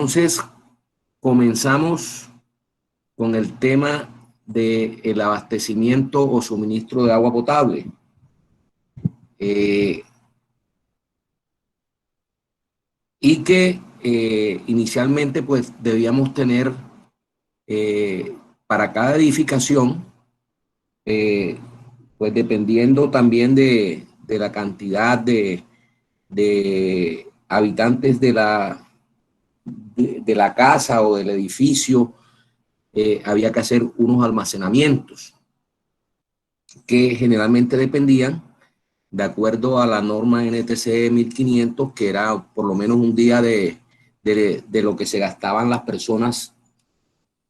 Entonces, comenzamos con el tema del abastecimiento o suministro de agua potable. Y que inicialmente pues debíamos tener para cada edificación, pues dependiendo también de la cantidad de habitantes de la casa o del edificio, había que hacer unos almacenamientos que generalmente dependían de acuerdo a la norma NTC 1500, que era por lo menos un día de lo que se gastaban las personas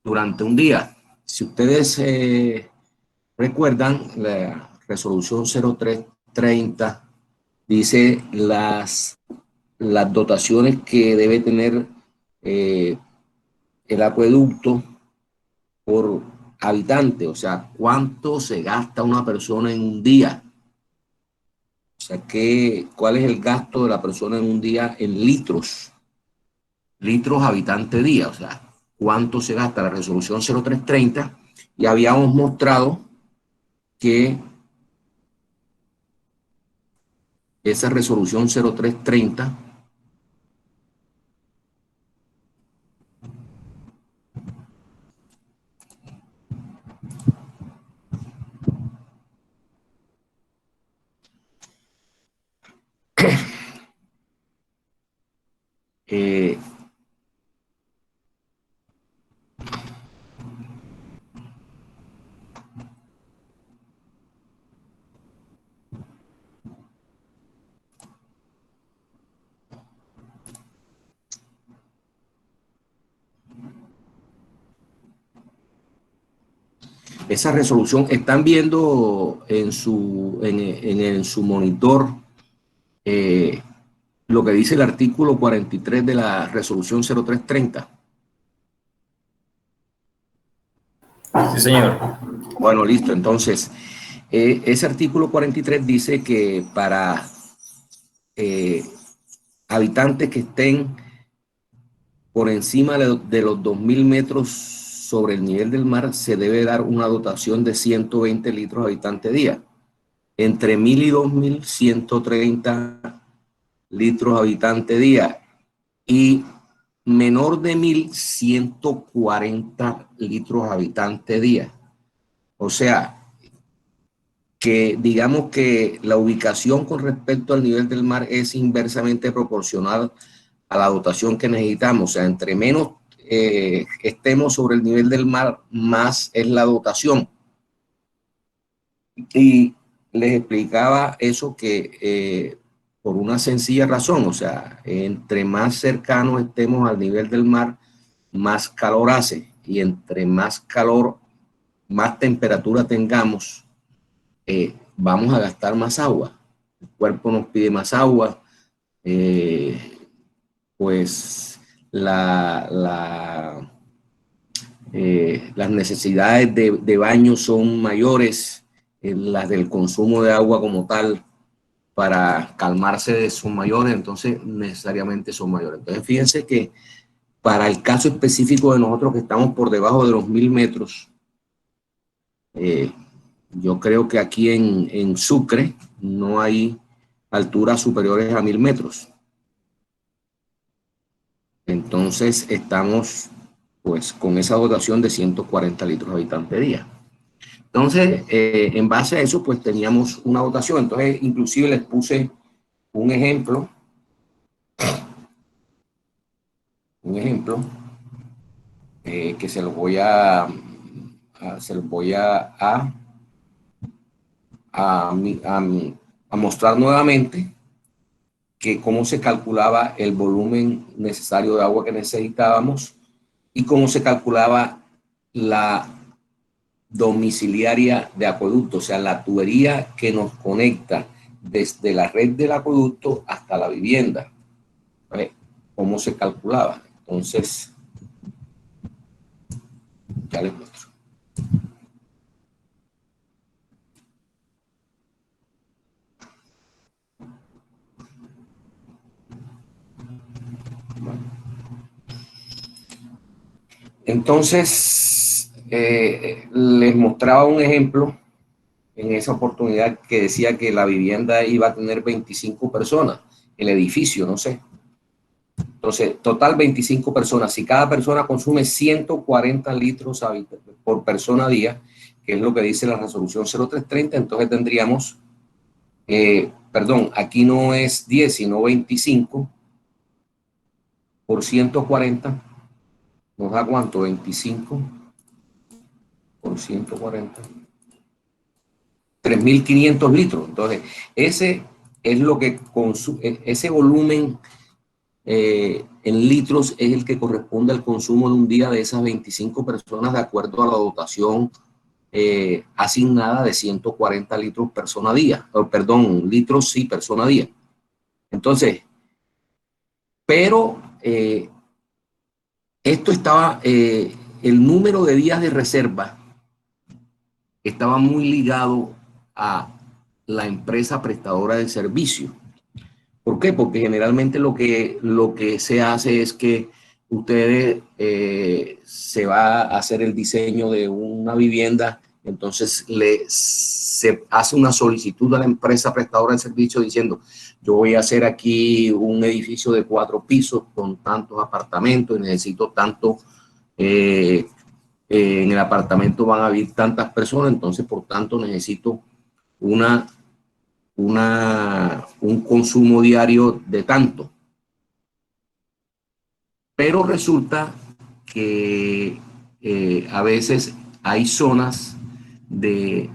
durante un día. Si ustedes recuerdan, la resolución 0330 dice las dotaciones que debe tener el acueducto por habitante, o sea, cuánto se gasta una persona en un día. O sea, ¿cuál es el gasto de la persona en un día en litros? Litros habitante día, o sea, cuánto se gasta. La resolución 0330, y habíamos mostrado que esa resolución 0330 eh, esa resolución, están viendo en su monitor eh, lo que dice el artículo 43 de la resolución 0330. Sí, señor. Bueno, listo. Entonces, ese artículo 43 dice que para eh, habitantes que estén por encima de los 2.000 metros sobre el nivel del mar, se debe dar una dotación de 120 litros habitante día. Entre 1.000 y 2.000, 130 litros habitante día. Y menor de 1.000, 140 litros habitante día. O sea, que digamos que la ubicación con respecto al nivel del mar es inversamente proporcional a la dotación que necesitamos. O sea, entre menos estemos sobre el nivel del mar, más es la dotación. Y les explicaba eso que por una sencilla razón, o sea, entre más cercanos estemos al nivel del mar, más calor hace. Y entre más calor, más temperatura tengamos, vamos a gastar más agua. El cuerpo nos pide más agua, pues las necesidades de baño son mayores, las del consumo de agua como tal para calmarse son mayores, entonces necesariamente son mayores. Entonces fíjense que para el caso específico de nosotros que estamos por debajo de los 1.000 metros, eh, yo creo que aquí en Sucre no hay alturas superiores a 1.000 metros. Entonces estamos pues con esa dotación de 140 litros habitante día. Entonces, en base a eso, pues teníamos una dotación. Entonces, inclusive les puse un ejemplo, que se los voy a mostrar nuevamente, que cómo se calculaba el volumen necesario de agua que necesitábamos y cómo se calculaba la domiciliaria de acueducto, o sea, la tubería que nos conecta desde la red del acueducto hasta la vivienda. ¿Vale? ¿Cómo se calculaba? Entonces, ya les muestro. Entonces, les mostraba un ejemplo en esa oportunidad que decía que la vivienda iba a tener 25 personas, el edificio, no sé. Entonces, total 25 personas. Si cada persona consume 140 litros por persona a día, que es lo que dice la resolución 0330, entonces tendríamos, perdón, aquí no es 10, sino 25 por 140. ¿Nos da cuánto? 25 por 140. 3.500 litros. Entonces, ese es lo que consume, ese volumen en litros es el que corresponde al consumo de un día de esas 25 personas de acuerdo a la dotación asignada de 140 litros persona día, perdón, litros sí, persona día. Entonces, pero esto estaba, el número de días de reserva estaba muy ligado a la empresa prestadora de servicio. ¿Por qué? Porque generalmente lo que se hace es que ustedes se va a hacer el diseño de una vivienda, entonces se hace una solicitud a la empresa prestadora de servicio diciendo, yo voy a hacer aquí un edificio de 4 pisos con tantos apartamentos y necesito tanto, en el apartamento van a vivir tantas personas, entonces por tanto necesito un consumo diario de tanto. Pero resulta que a veces hay zonas de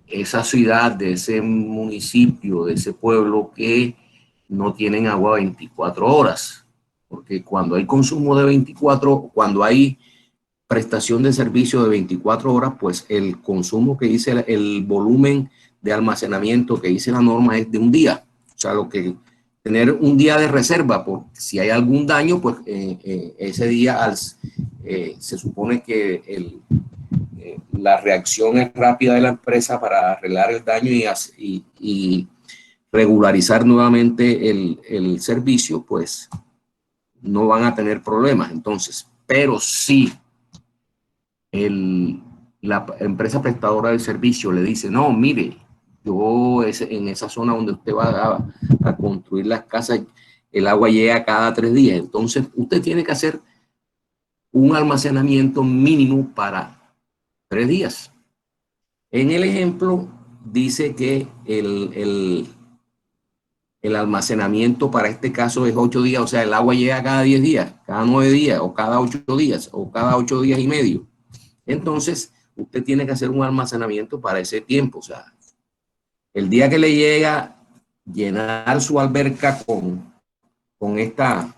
esa ciudad, de ese municipio, de ese pueblo que no tienen agua 24 horas. Porque cuando hay consumo de 24, cuando hay prestación de servicio de 24 horas, pues el consumo que dice el volumen de almacenamiento que dice la norma es de un día. O sea, lo que tener un día de reserva, porque si hay algún daño, pues ese día se supone que la reacción es rápida de la empresa para arreglar el daño y regularizar nuevamente el servicio, pues no van a tener problemas. Entonces, pero sí la empresa prestadora del servicio le dice, no, mire, yo en esa zona donde usted va a construir las casas, el agua llega cada 3 días. Entonces, usted tiene que hacer un almacenamiento mínimo para 3 días. En el ejemplo, dice que el almacenamiento para este caso es 8 días, o sea, el agua llega cada 10 días, cada 9 días, o cada 8 días, o cada 8 días y medio. Entonces, usted tiene que hacer un almacenamiento para ese tiempo. O sea, el día que le llega, llenar su alberca con esta,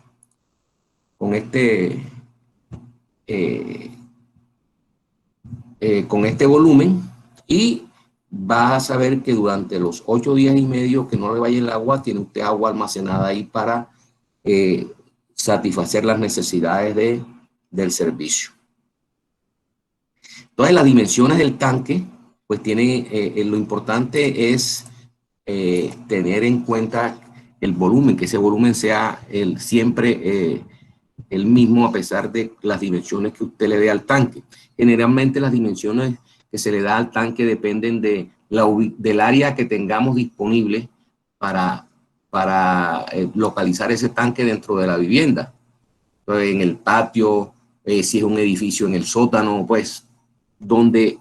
eh, con este volumen, y va a saber que durante los 8 días y medio que no le vaya el agua, tiene usted agua almacenada ahí para satisfacer las necesidades del servicio. Entonces, las dimensiones del tanque, pues tiene, lo importante es tener en cuenta el volumen, que ese volumen sea siempre el mismo a pesar de las dimensiones que usted le dé al tanque. Generalmente las dimensiones que se le da al tanque dependen del área que tengamos disponible para localizar ese tanque dentro de la vivienda. Entonces, en el patio, si es un edificio en el sótano, pues donde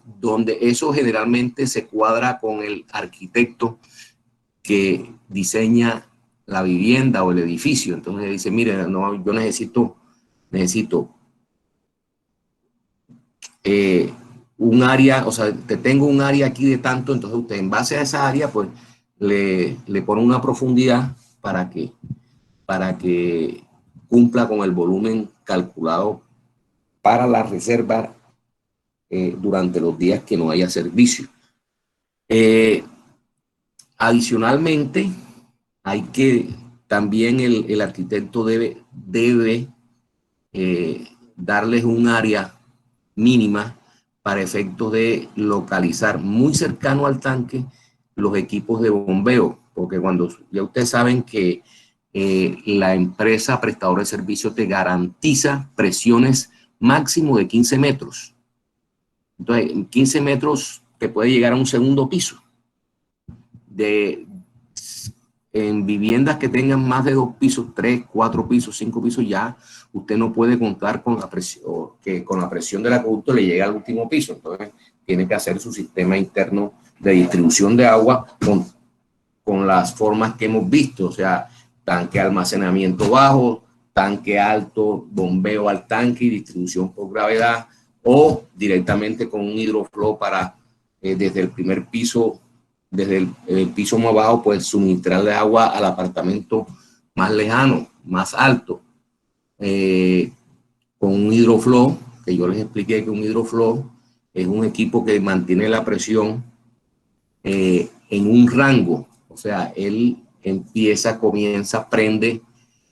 eso generalmente se cuadra con el arquitecto que diseña la vivienda o el edificio. Entonces dice, mire, no, yo necesito un área, o sea, te tengo un área aquí de tanto, entonces usted en base a esa área, pues le pone una profundidad para que cumpla con el volumen calculado para la reserva durante los días que no haya servicio. Adicionalmente, hay que también el arquitecto debe darles un área mínima para efectos de localizar muy cercano al tanque los equipos de bombeo, porque cuando ya ustedes saben que la empresa prestadora de servicio te garantiza presiones máximo de 15 metros. Entonces, en 15 metros te puede llegar a un segundo piso. En viviendas que tengan más de 2 pisos, 3, 4 pisos, 5 pisos, ya usted no puede contar con la presión, que con la presión del acueducto le llega al último piso. Entonces, tiene que hacer su sistema interno de distribución de agua con las formas que hemos visto, o sea, tanque almacenamiento bajo, tanque alto, bombeo al tanque y distribución por gravedad, o directamente con un hidroflow para desde el primer piso, desde el piso más bajo, pues suministrarle agua al apartamento más lejano, más alto, con un hidroflow, que yo les expliqué que un hidroflow es un equipo que mantiene la presión en un rango, o sea, él comienza, prende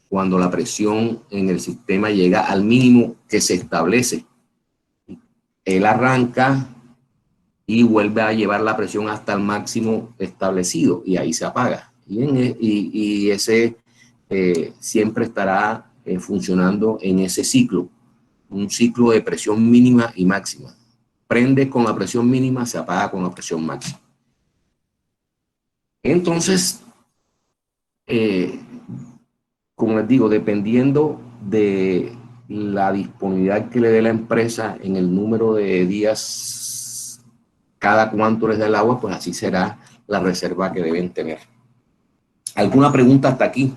cuando la presión en el sistema llega al mínimo que se establece. Él arranca y vuelve a llevar la presión hasta el máximo establecido y ahí se apaga. Y ese siempre estará funcionando en ese ciclo, un ciclo de presión mínima y máxima. Prende con la presión mínima, se apaga con la presión máxima. Entonces, como les digo, dependiendo de la disponibilidad que le dé la empresa en el número de días cada cuánto les da el agua, pues así será la reserva que deben tener. ¿Alguna pregunta hasta aquí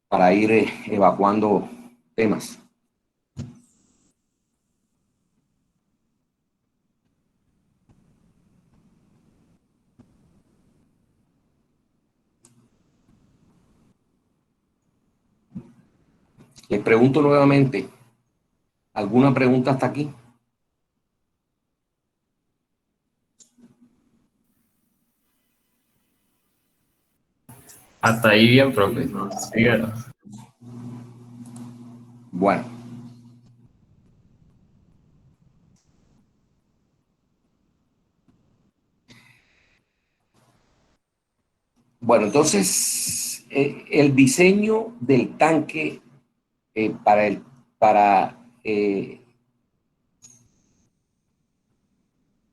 para ir evacuando temas? Les pregunto nuevamente, ¿alguna pregunta hasta aquí? Hasta ahí bien, profe. Síganos. Bueno. Bueno, entonces, el diseño del tanque para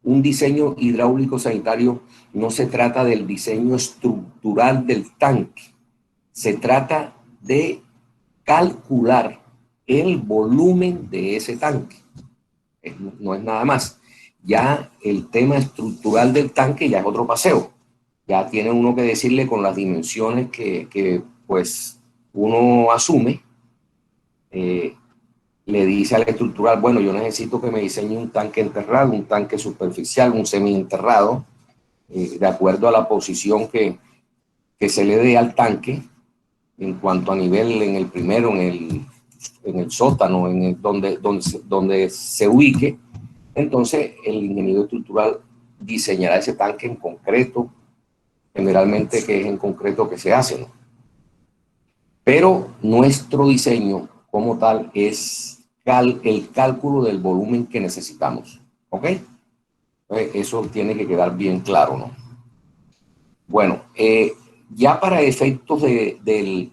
un diseño hidráulico sanitario no se trata del diseño estructural del tanque, se trata de calcular el volumen de ese tanque. No es nada más. Ya el tema estructural del tanque ya es otro paseo. Ya tiene uno que decirle con las dimensiones que pues uno asume. Le dice al estructural, bueno, yo necesito que me diseñe un tanque enterrado, un tanque superficial, un semi-enterrado, de acuerdo a la posición que se le dé al tanque en cuanto a nivel en el primero, en el sótano, donde se ubique. Entonces, el ingeniero estructural diseñará ese tanque en concreto, generalmente que es en concreto que se hace, ¿no? Pero nuestro diseño como tal es el cálculo del volumen que necesitamos, ¿ok? Eso tiene que quedar bien claro, ¿no? Bueno, ya para efectos del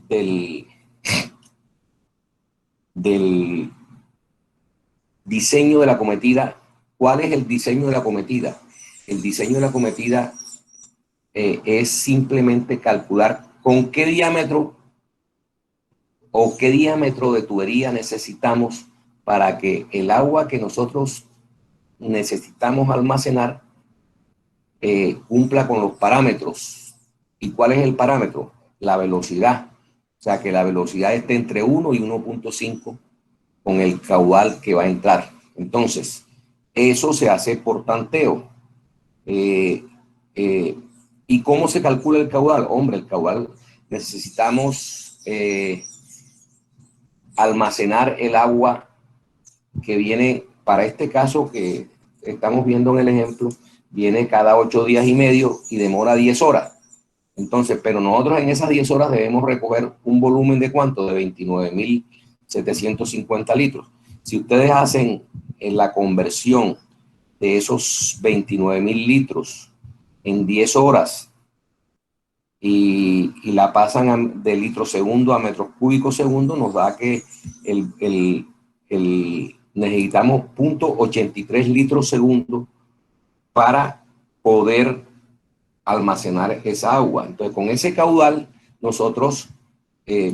diseño de la acometida, ¿cuál es el diseño de la acometida? El diseño de la acometida es simplemente calcular con qué diámetro o qué diámetro de tubería necesitamos para que el agua que nosotros necesitamos almacenar cumpla con los parámetros. ¿Y cuál es el parámetro? La velocidad. O sea, que la velocidad esté entre 1 y 1.5 con el caudal que va a entrar. Entonces, eso se hace por tanteo. ¿Y cómo se calcula el caudal? Hombre, el caudal necesitamos almacenar el agua que viene, para este caso que estamos viendo en el ejemplo, viene cada 8 días y medio y demora 10 horas. Entonces, pero nosotros en esas 10 horas debemos recoger un volumen de ¿cuánto? De 29.750 litros. Si ustedes hacen la conversión de esos 29.000 litros en 10 horas y la pasan de litro segundo a metros cúbicos segundo, nos da que el necesitamos 0.83 litros segundo para poder almacenar esa agua. Entonces, con ese caudal, nosotros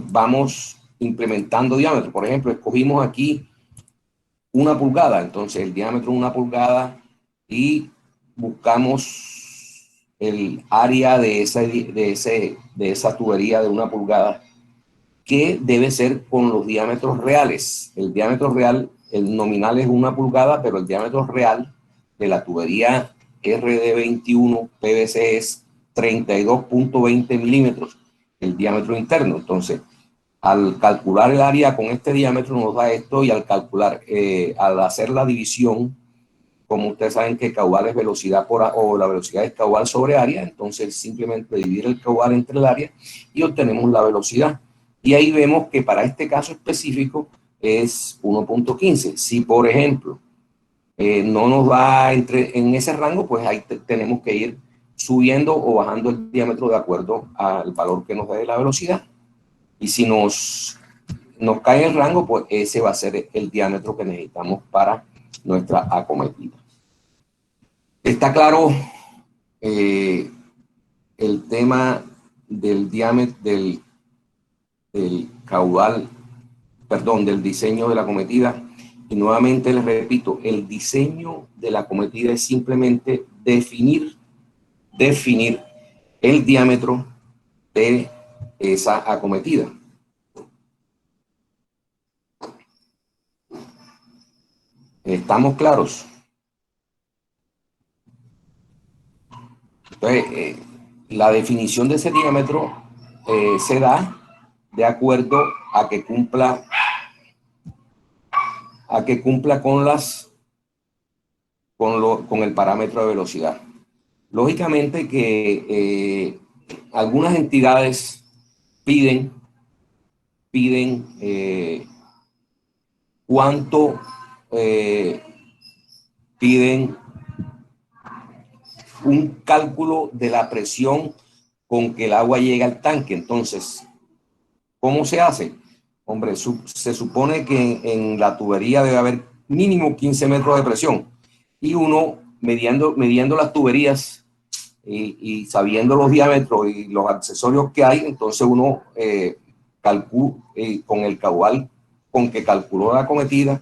vamos implementando diámetro. Por ejemplo, escogimos aquí 1 pulgada, entonces el diámetro es 1 pulgada y buscamos el área de esa tubería de 1 pulgada, que debe ser con los diámetros reales. El diámetro real, el nominal es 1 pulgada, pero el diámetro real de la tubería RD21 PVC es 32.20 milímetros, el diámetro interno. Entonces, al calcular el área con este diámetro nos da esto, y al calcular, al hacer la división, como ustedes saben que caudal es velocidad o la velocidad es caudal sobre área, entonces simplemente dividir el caudal entre el área y obtenemos la velocidad. Y ahí vemos que para este caso específico es 1.15. Si, por ejemplo, no nos va en ese rango, pues ahí tenemos que ir subiendo o bajando el diámetro de acuerdo al valor que nos dé la velocidad. Y si nos cae el rango, pues ese va a ser el diámetro que necesitamos para nuestra acometida. Está claro el tema del diámetro, del caudal, perdón, del diseño de la acometida. Y nuevamente les repito, el diseño de la acometida es simplemente definir el diámetro de esa acometida. ¿Estamos claros? Entonces, la definición de ese diámetro se da de acuerdo a que cumpla con el parámetro de velocidad. Lógicamente que algunas entidades piden cuánto piden un cálculo de la presión con que el agua llega al tanque. Entonces, ¿cómo se hace? Hombre, se supone que en la tubería debe haber mínimo 15 metros de presión, y uno midiendo las tuberías y sabiendo los diámetros y los accesorios que hay, entonces uno calcula con el caudal con que calculó la acometida,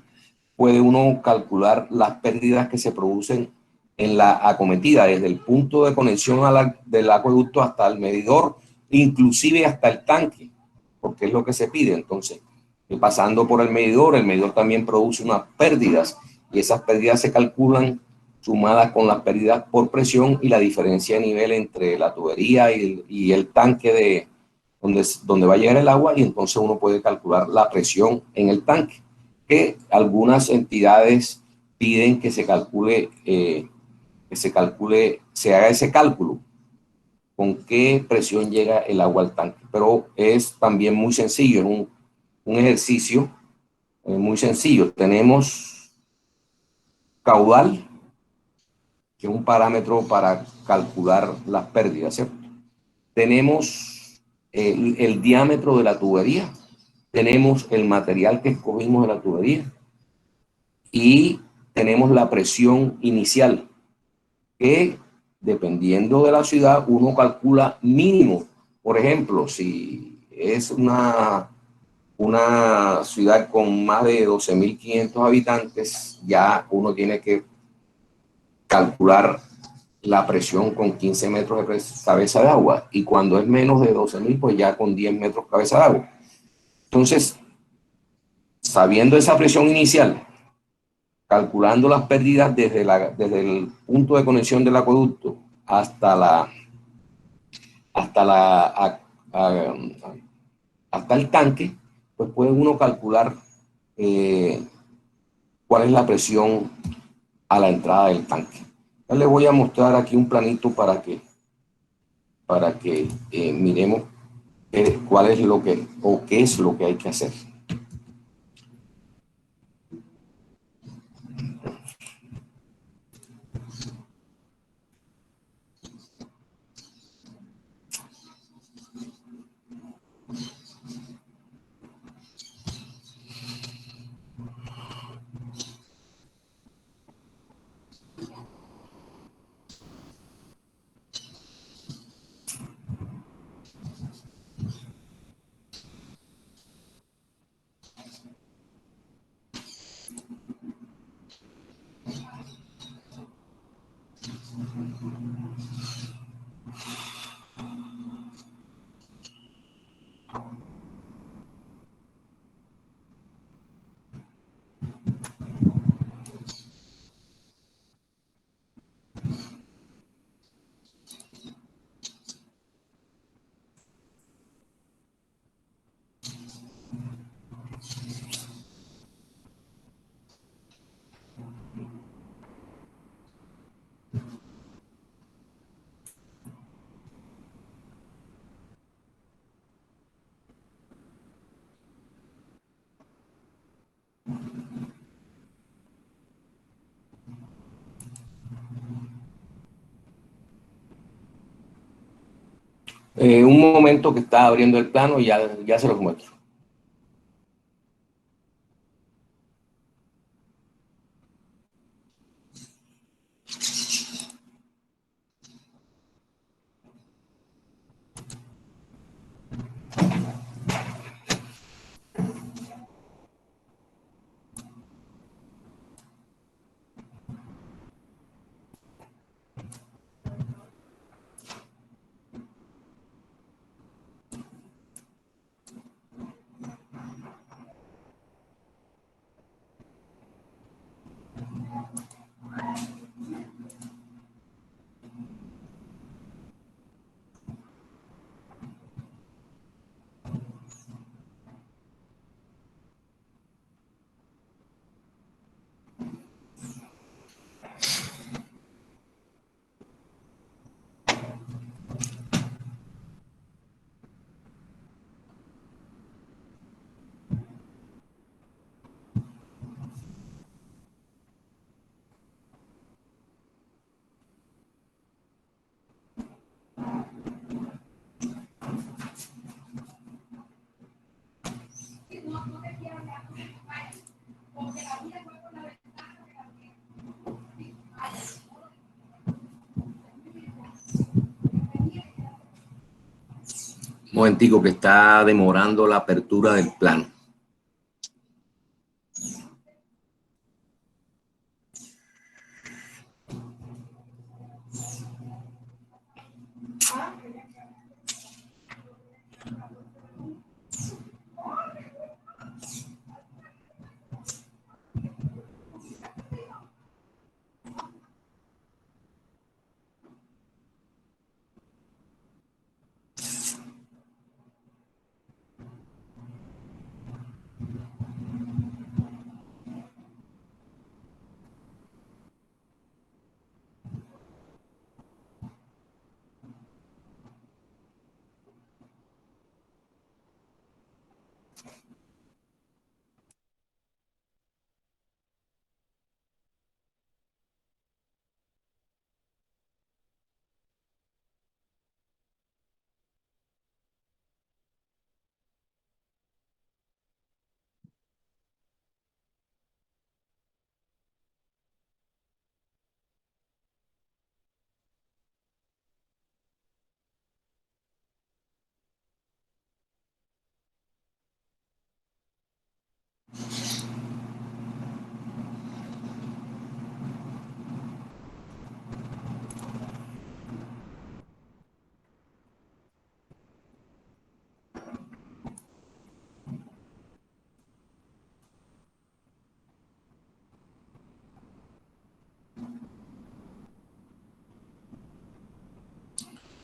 puede uno calcular las pérdidas que se producen en la acometida, desde el punto de conexión del acueducto hasta el medidor, inclusive hasta el tanque, porque es lo que se pide. Entonces, pasando por el medidor también produce unas pérdidas, y esas pérdidas se calculan sumadas con las pérdidas por presión y la diferencia de nivel entre la tubería y el tanque de donde va a llegar el agua, y entonces uno puede calcular la presión en el tanque, que algunas entidades piden que se se haga ese cálculo, con qué presión llega el agua al tanque. Pero es también muy sencillo, es un ejercicio muy sencillo. Tenemos caudal, que es un parámetro para calcular las pérdidas, ¿cierto? Tenemos el diámetro de la tubería, tenemos el material que escogimos de la tubería, y tenemos la presión inicial, que dependiendo de la ciudad uno calcula mínimo. Por ejemplo, si es una ciudad con más de 12.500 habitantes, ya uno tiene que calcular la presión con 15 metros de cabeza de agua, y cuando es menos de 12.000, pues ya con 10 metros cabeza de agua. Entonces, sabiendo esa presión inicial, calculando las pérdidas desde el punto de conexión del acueducto hasta el tanque, pues puede uno calcular cuál es la presión a la entrada del tanque. Ya les voy a mostrar aquí un planito para que miremos cuál es lo que, o qué es lo que hay que hacer. Un momento que está abriendo el plano y ya se los muestro. Un momentico que está demorando la apertura del plano.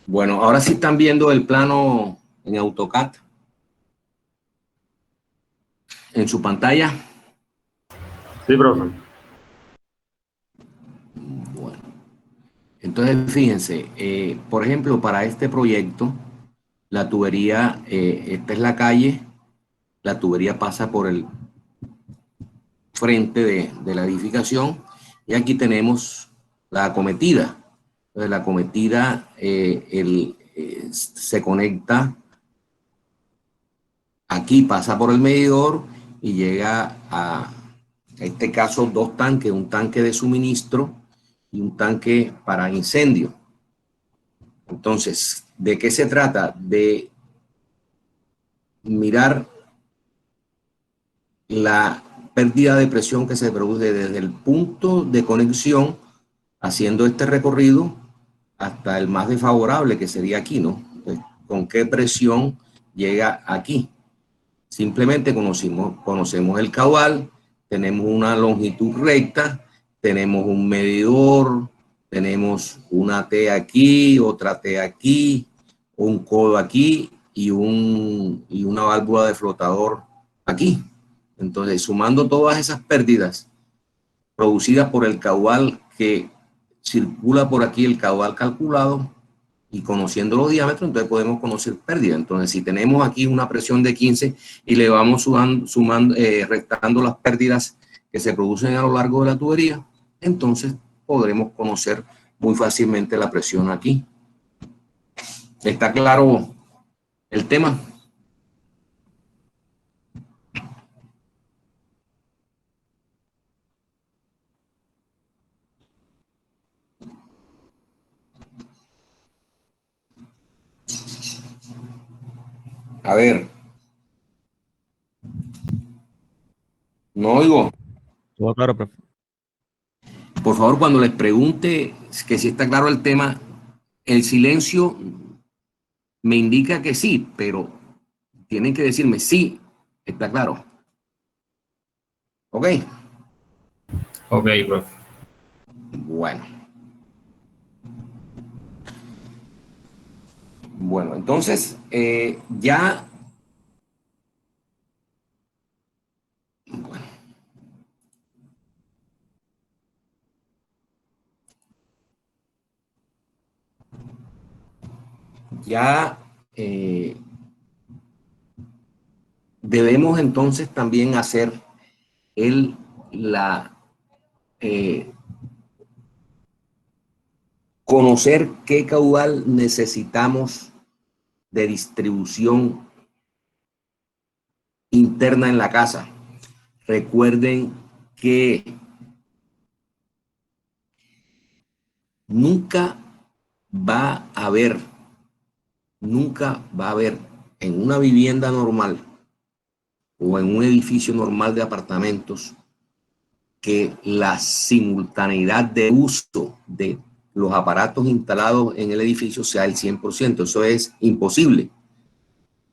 Bueno, ahora sí están viendo el plano en AutoCAD en su pantalla. Sí, profe. Bueno, entonces fíjense, por ejemplo, para este proyecto, la tubería, esta es la calle, la tubería pasa por el frente de la edificación y aquí tenemos la acometida. Entonces la acometida se conecta, aquí pasa por el medidor y llega a este caso dos tanques, un tanque de suministro y un tanque para incendio. Entonces, ¿de qué se trata? De mirar la pérdida de presión que se produce desde el punto de conexión haciendo este recorrido hasta el más desfavorable que sería aquí, ¿no? Pues, ¿con qué presión llega aquí? Simplemente conocemos el caudal, tenemos una longitud recta, tenemos un medidor, tenemos una T aquí, otra T aquí, un codo aquí y una válvula de flotador aquí. Entonces, sumando todas esas pérdidas producidas por el caudal que circula por aquí, el caudal calculado, y conociendo los diámetros, entonces podemos conocer pérdida. Entonces, si tenemos aquí una presión de 15 y le vamos restando las pérdidas que se producen a lo largo de la tubería, entonces podremos conocer muy fácilmente la presión aquí. ¿Está claro el tema? A ver, no oigo. Todo claro, profe. Por favor, cuando les pregunte que si está claro el tema, el silencio me indica que sí, pero tienen que decirme sí, está claro. ¿Ok? Ok, profe. Bueno. Bueno, entonces ya... Bueno, ya debemos entonces también hacer el, la, eh, conocer qué caudal necesitamos de distribución interna en la casa. Recuerden que nunca va a haber, nunca va a haber en una vivienda normal o en un edificio normal de apartamentos que la simultaneidad de uso de los aparatos instalados en el edificio sea el 100%. Eso es imposible.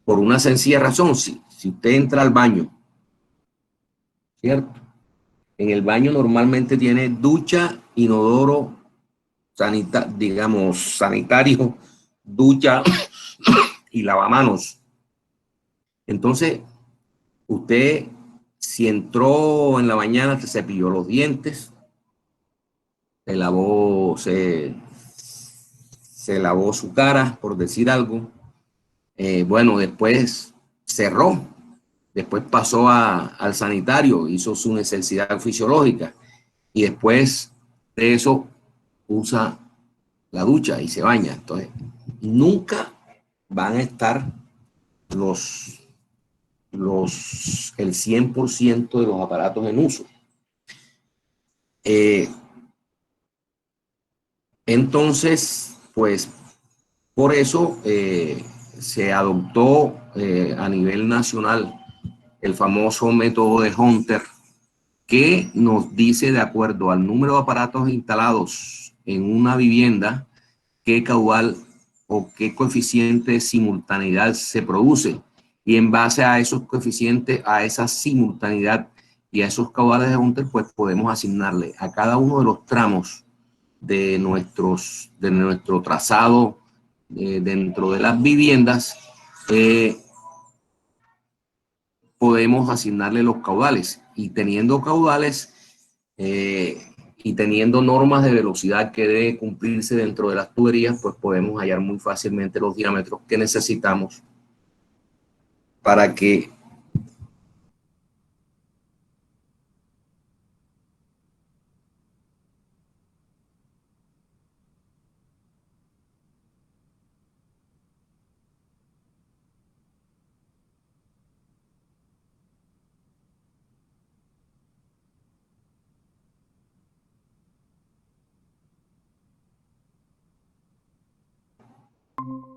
Por una sencilla razón, si usted entra al baño, ¿cierto? En el baño normalmente tiene ducha, inodoro, digamos, sanitario, ducha y lavamanos. Entonces, usted, si entró en la mañana, se cepilló los dientes, se lavó su cara, por decir algo. Bueno, después cerró, después pasó al sanitario, hizo su necesidad fisiológica y después de eso usa la ducha y se baña. Entonces, nunca van a estar los, el 100% de los aparatos en uso. Entonces, pues, por eso se adoptó a nivel nacional el famoso método de Hunter, que nos dice, de acuerdo al número de aparatos instalados en una vivienda, qué caudal o qué coeficiente de simultaneidad se produce. Y en base a esos coeficientes, a esa simultaneidad y a esos caudales de Hunter, pues podemos asignarle a cada uno de los tramos de nuestro trazado dentro de las viviendas, podemos asignarle los caudales. Y teniendo caudales y teniendo normas de velocidad que debe cumplirse dentro de las tuberías, pues podemos hallar muy fácilmente los diámetros que necesitamos para que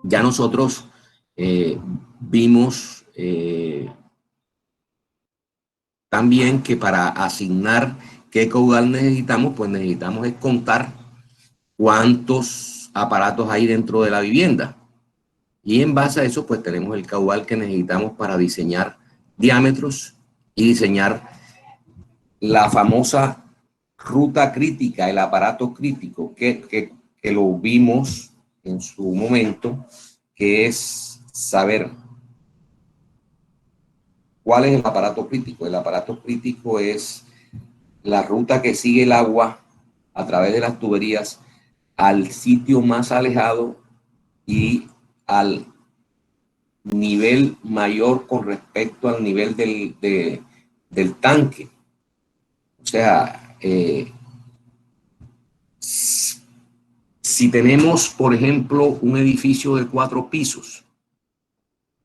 ya nosotros vimos también que para asignar qué caudal necesitamos, pues necesitamos es contar cuántos aparatos hay dentro de la vivienda. Y en base a eso, pues tenemos el caudal que necesitamos para diseñar diámetros y diseñar la famosa ruta crítica, el aparato crítico, que lo vimos en su momento, que es saber cuál es el aparato crítico. El aparato crítico es la ruta que sigue el agua a través de las tuberías al sitio más alejado y al nivel mayor con respecto al nivel del tanque. O sea, Si tenemos, por ejemplo, un edificio de 4 pisos,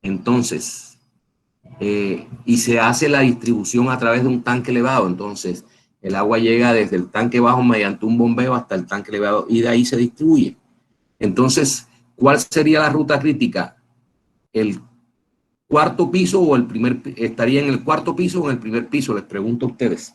entonces, y se hace la distribución a través de un tanque elevado, entonces el agua llega desde el tanque bajo mediante un bombeo hasta el tanque elevado y de ahí se distribuye. Entonces, ¿cuál sería la ruta crítica? ¿El cuarto piso o el primer? ¿Estaría en el cuarto piso o en el primer piso? Les pregunto a ustedes.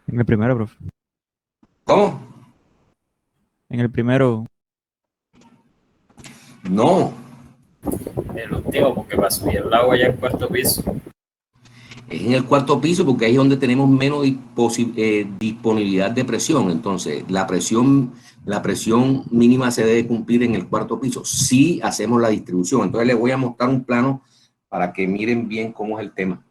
En el primero, profe. ¿Cómo? En el primero. No, El último, porque para subir el agua ya en cuarto piso. es en el cuarto piso porque ahí es donde tenemos menos disponibilidad de presión. Entonces, la presión mínima se debe cumplir en el cuarto piso si hacemos la distribución. Entonces, les voy a mostrar un plano para que miren bien cómo es el tema.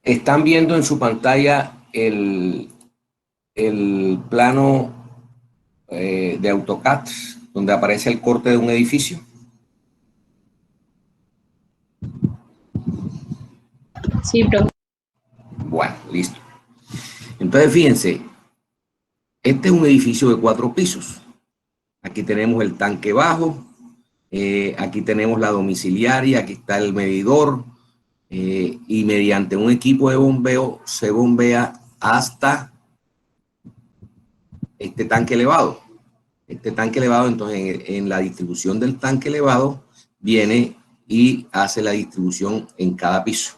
Están viendo en su pantalla el plano de AutoCAD, donde aparece el corte de un edificio. Sí, profe. Bueno, listo. Entonces, fíjense, este es un edificio de 4 pisos. Aquí tenemos el tanque bajo, aquí tenemos la domiciliaria, aquí está el medidor, y mediante un equipo de bombeo se bombea hasta este tanque elevado. Este tanque elevado, entonces en la distribución del tanque elevado viene y hace la distribución en cada piso.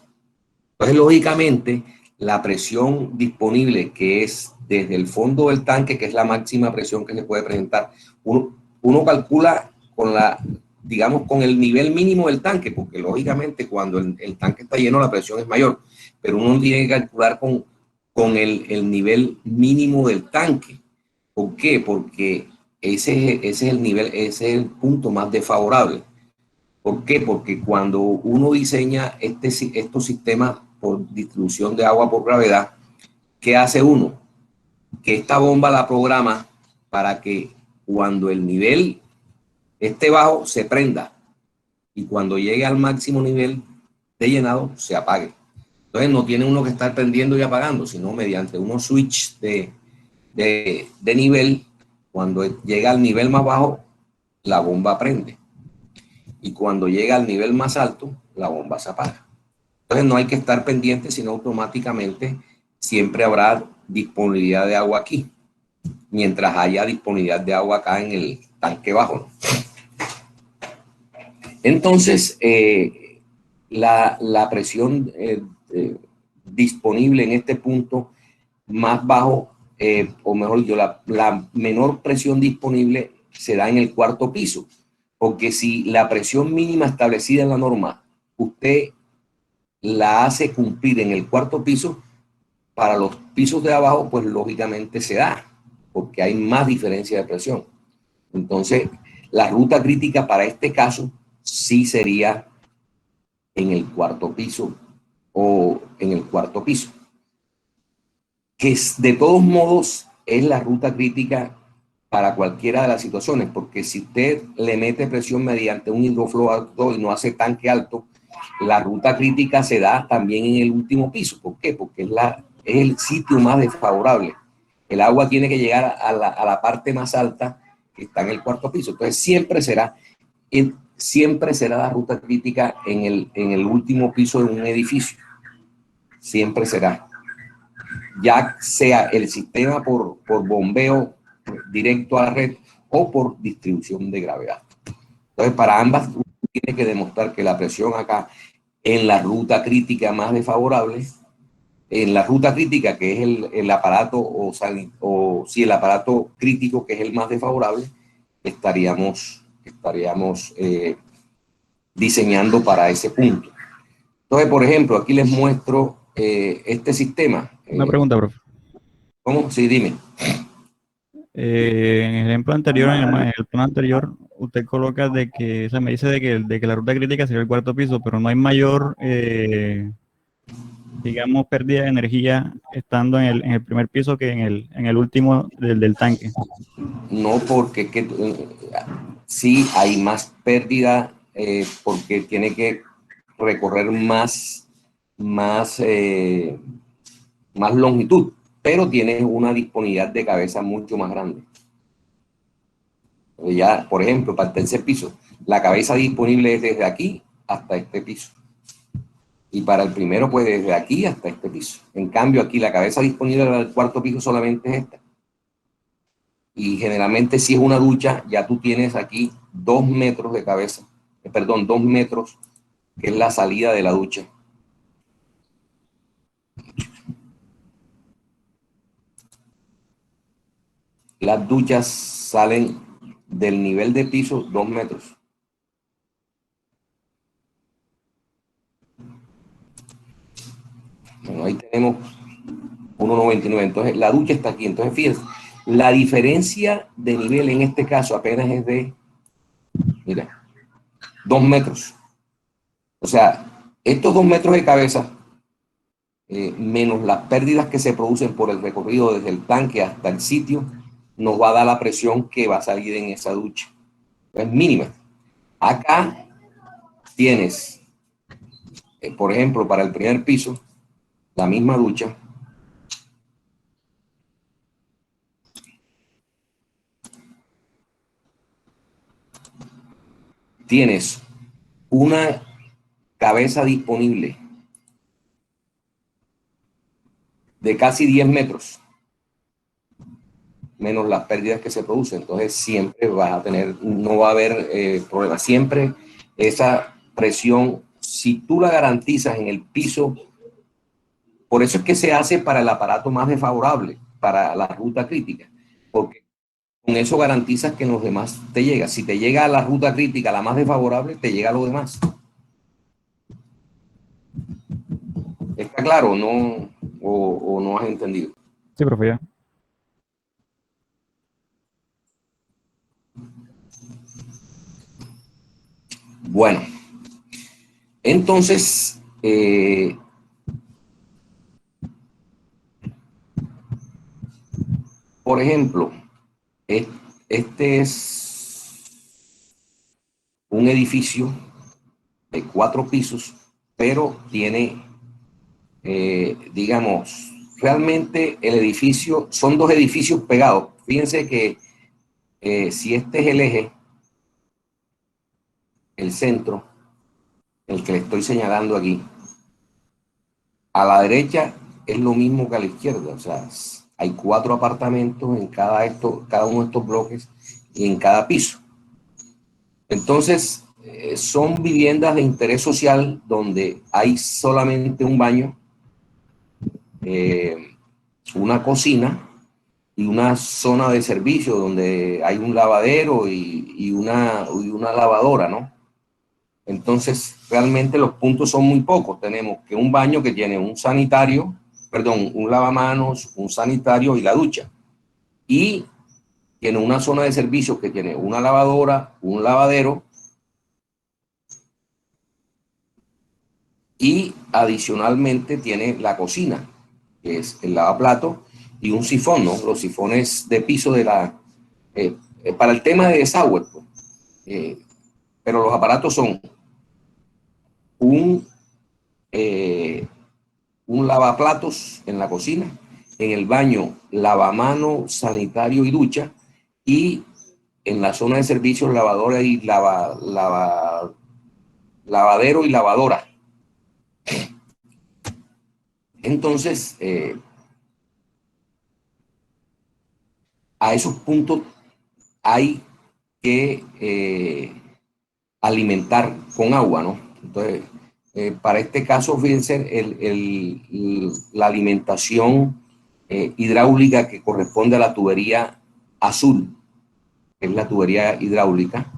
Entonces, lógicamente, la presión disponible, que es desde el fondo del tanque, que es la máxima presión que se puede presentar, uno calcula con digamos, con el nivel mínimo del tanque, porque lógicamente cuando el tanque está lleno la presión es mayor, pero uno tiene que calcular con el nivel mínimo del tanque. ¿Por qué? Porque ese es el nivel, ese es el punto más desfavorable. ¿Por qué? Porque cuando uno diseña estos sistemas por distribución de agua por gravedad, ¿qué hace uno? Que esta bomba la programa para que cuando el nivel esté bajo se prenda y cuando llegue al máximo nivel de llenado se apague. Entonces no tiene uno que estar prendiendo y apagando, sino mediante unos switch de nivel, cuando llega al nivel más bajo, la bomba prende. Y cuando llega al nivel más alto, la bomba se apaga. Entonces no hay que estar pendiente, sino automáticamente siempre habrá disponibilidad de agua aquí, mientras haya disponibilidad de agua acá en el tanque bajo. Entonces, la presión disponible en este punto más bajo, o mejor dicho, la menor presión disponible se da en el cuarto piso, porque si la presión mínima establecida en la norma, usted la hace cumplir en el cuarto piso, para los pisos de abajo, pues lógicamente se da, porque hay más diferencia de presión. Entonces, la ruta crítica para este caso sí sería en el cuarto piso o en el cuarto piso, que de todos modos es la ruta crítica para cualquiera de las situaciones, porque si usted le mete presión mediante un hidroflow alto y no hace tanque alto, la ruta crítica se da también en el último piso. ¿Por qué? Porque es el sitio más desfavorable. El agua tiene que llegar a la parte más alta que está en el cuarto piso. Entonces siempre será la ruta crítica en el último piso de un edificio. Siempre será. Ya sea el sistema por bombeo directo a la red o por distribución de gravedad. Entonces, para ambas, uno tiene que demostrar que la presión acá en la ruta crítica más desfavorable, en la ruta crítica que es el aparato, o si el aparato crítico que es el más desfavorable, estaríamos diseñando para ese punto. Entonces, por ejemplo, aquí les muestro este sistema. Una pregunta, profe. ¿Cómo? Sí, dime. En el ejemplo anterior, en el plan anterior, usted coloca de que, o sea, me dice de que la ruta crítica sería el cuarto piso, pero no hay mayor, digamos, pérdida de energía estando en el primer piso que en el último del tanque. No, porque sí hay más pérdida porque tiene que recorrer más longitud, pero tiene una disponibilidad de cabeza mucho más grande. Ya, por ejemplo, para el tercer piso, la cabeza disponible es desde aquí hasta este piso. Y para el primero, pues desde aquí hasta este piso. En cambio, aquí la cabeza disponible del cuarto piso solamente es esta. Y generalmente si es una ducha, ya tú tienes aquí 2 metros de cabeza, perdón, 2 metros, que es la salida de la ducha. Las duchas salen del nivel de piso 2 metros. Bueno, ahí tenemos 1,99. Entonces la ducha está aquí. Entonces fíjense, la diferencia de nivel en este caso apenas es de, mira, 2 metros. O sea, estos 2 metros de cabeza, menos las pérdidas que se producen por el recorrido desde el tanque hasta el sitio, nos va a dar la presión que va a salir en esa ducha. Es mínima. Acá tienes, por ejemplo, para el primer piso, la misma ducha. Tienes una cabeza disponible de casi 10 metros, menos las pérdidas que se producen. Entonces siempre vas a tener, no va a haber problema. Siempre esa presión, si tú la garantizas en el piso, por eso es que se hace para el aparato más desfavorable, para la ruta crítica, porque con eso garantizas que en los demás te llega. Si te llega a la ruta crítica, la más desfavorable, te llega a lo demás. ¿Está claro? ¿No? ¿O no has entendido? Sí, profe, ya. Bueno, entonces, por ejemplo, este es un edificio de 4 pisos, pero tiene, digamos, realmente el edificio, son 2 edificios pegados. Fíjense que si este es el eje, el centro, el que le estoy señalando aquí, a la derecha es lo mismo que a la izquierda. O sea, hay 4 apartamentos en cada uno de estos bloques y en cada piso. Entonces, son viviendas de interés social donde hay solamente un baño, una cocina y una zona de servicio donde hay un lavadero y una lavadora, ¿no? Entonces, realmente los puntos son muy pocos. Tenemos que un baño que tiene un sanitario, perdón, un lavamanos, un sanitario y la ducha. Y tiene una zona de servicio que tiene una lavadora, un lavadero y adicionalmente tiene la cocina, que es el lavaplatos y un sifón, ¿no? Los sifones de piso de la... para el tema de desagüe, pues. Pero los aparatos son un lavaplatos en la cocina, en el baño lavamano, sanitario y ducha, y en la zona de servicios lavadora y lavadero y lavadora. Entonces, a esos puntos hay que alimentar con agua, ¿no? Entonces, para este caso, fíjense, la alimentación hidráulica que corresponde a la tubería azul. que es la tubería hidráulica,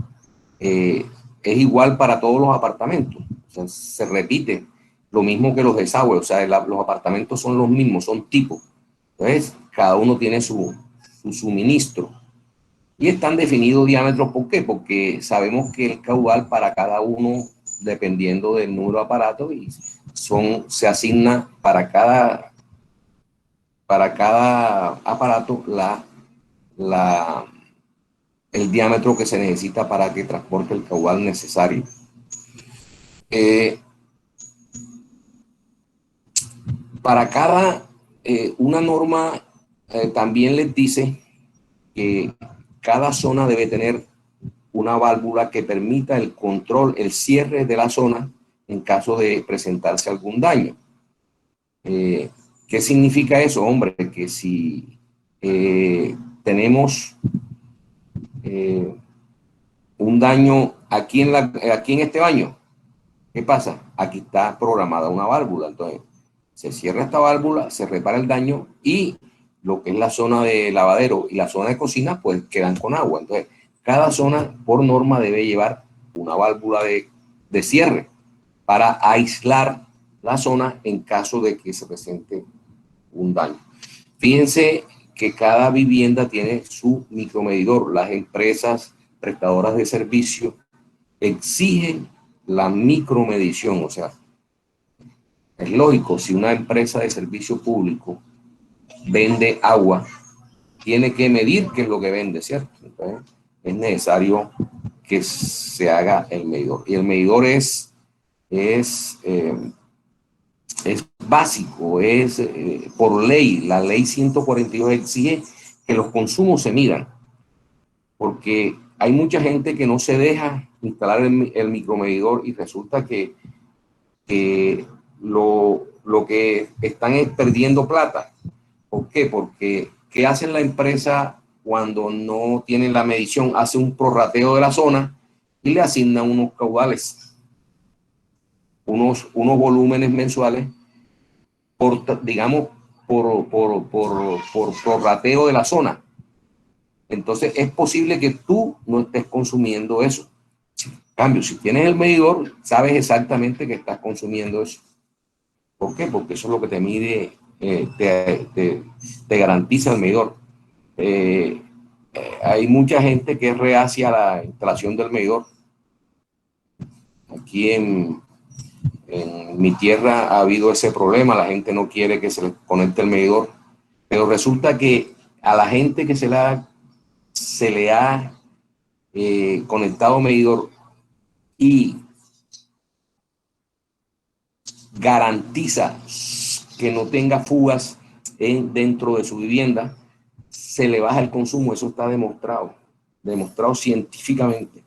es igual para todos los apartamentos. O sea, se repite lo mismo que los desagües, o sea, los apartamentos son los mismos, son tipos. Entonces, cada uno tiene su suministro. Y están definidos diámetros, ¿por qué? Porque sabemos que el caudal para cada uno, dependiendo del número de aparatos, y se asigna para cada aparato el diámetro que se necesita para que transporte el caudal necesario. Para cada, una norma también les dice que cada zona debe tener una válvula que permita el control, el cierre de la zona en caso de presentarse algún daño. ¿Qué significa eso, hombre? Que si tenemos un daño aquí en este baño, ¿qué pasa? Aquí está programada una válvula, entonces se cierra esta válvula, se repara el daño y lo que es la zona de lavadero y la zona de cocina, pues quedan con agua. Entonces, cada zona por norma debe llevar una válvula de cierre para aislar la zona en caso de que se presente un daño. Fíjense que cada vivienda tiene su micromedidor. Las empresas prestadoras de servicio exigen la micromedición, o sea, es lógico, si una empresa de servicio público vende agua, tiene que medir qué es lo que vende, ¿cierto? Entonces, es necesario que se haga el medidor. Y el medidor es básico, es por ley. La ley 142 exige que los consumos se midan, porque hay mucha gente que no se deja instalar el micromedidor y resulta que lo que están es perdiendo plata. ¿Por qué? Porque ¿qué hace la empresa cuando no tiene la medición? Hace un prorrateo de la zona y le asigna unos caudales, unos volúmenes mensuales, digamos, por prorrateo de la zona. Entonces es posible que tú no estés consumiendo eso. En cambio, si tienes el medidor, sabes exactamente que estás consumiendo eso. ¿Por qué? Porque eso es lo que te mide, te garantiza el medidor. Hay mucha gente que es reacia a la instalación del medidor. Aquí en mi tierra ha habido ese problema, la gente no quiere que se le conecte el medidor, pero resulta que a la gente que se le ha conectado medidor y garantiza que no tenga fugas dentro de su vivienda, se le baja el consumo. Eso está demostrado científicamente,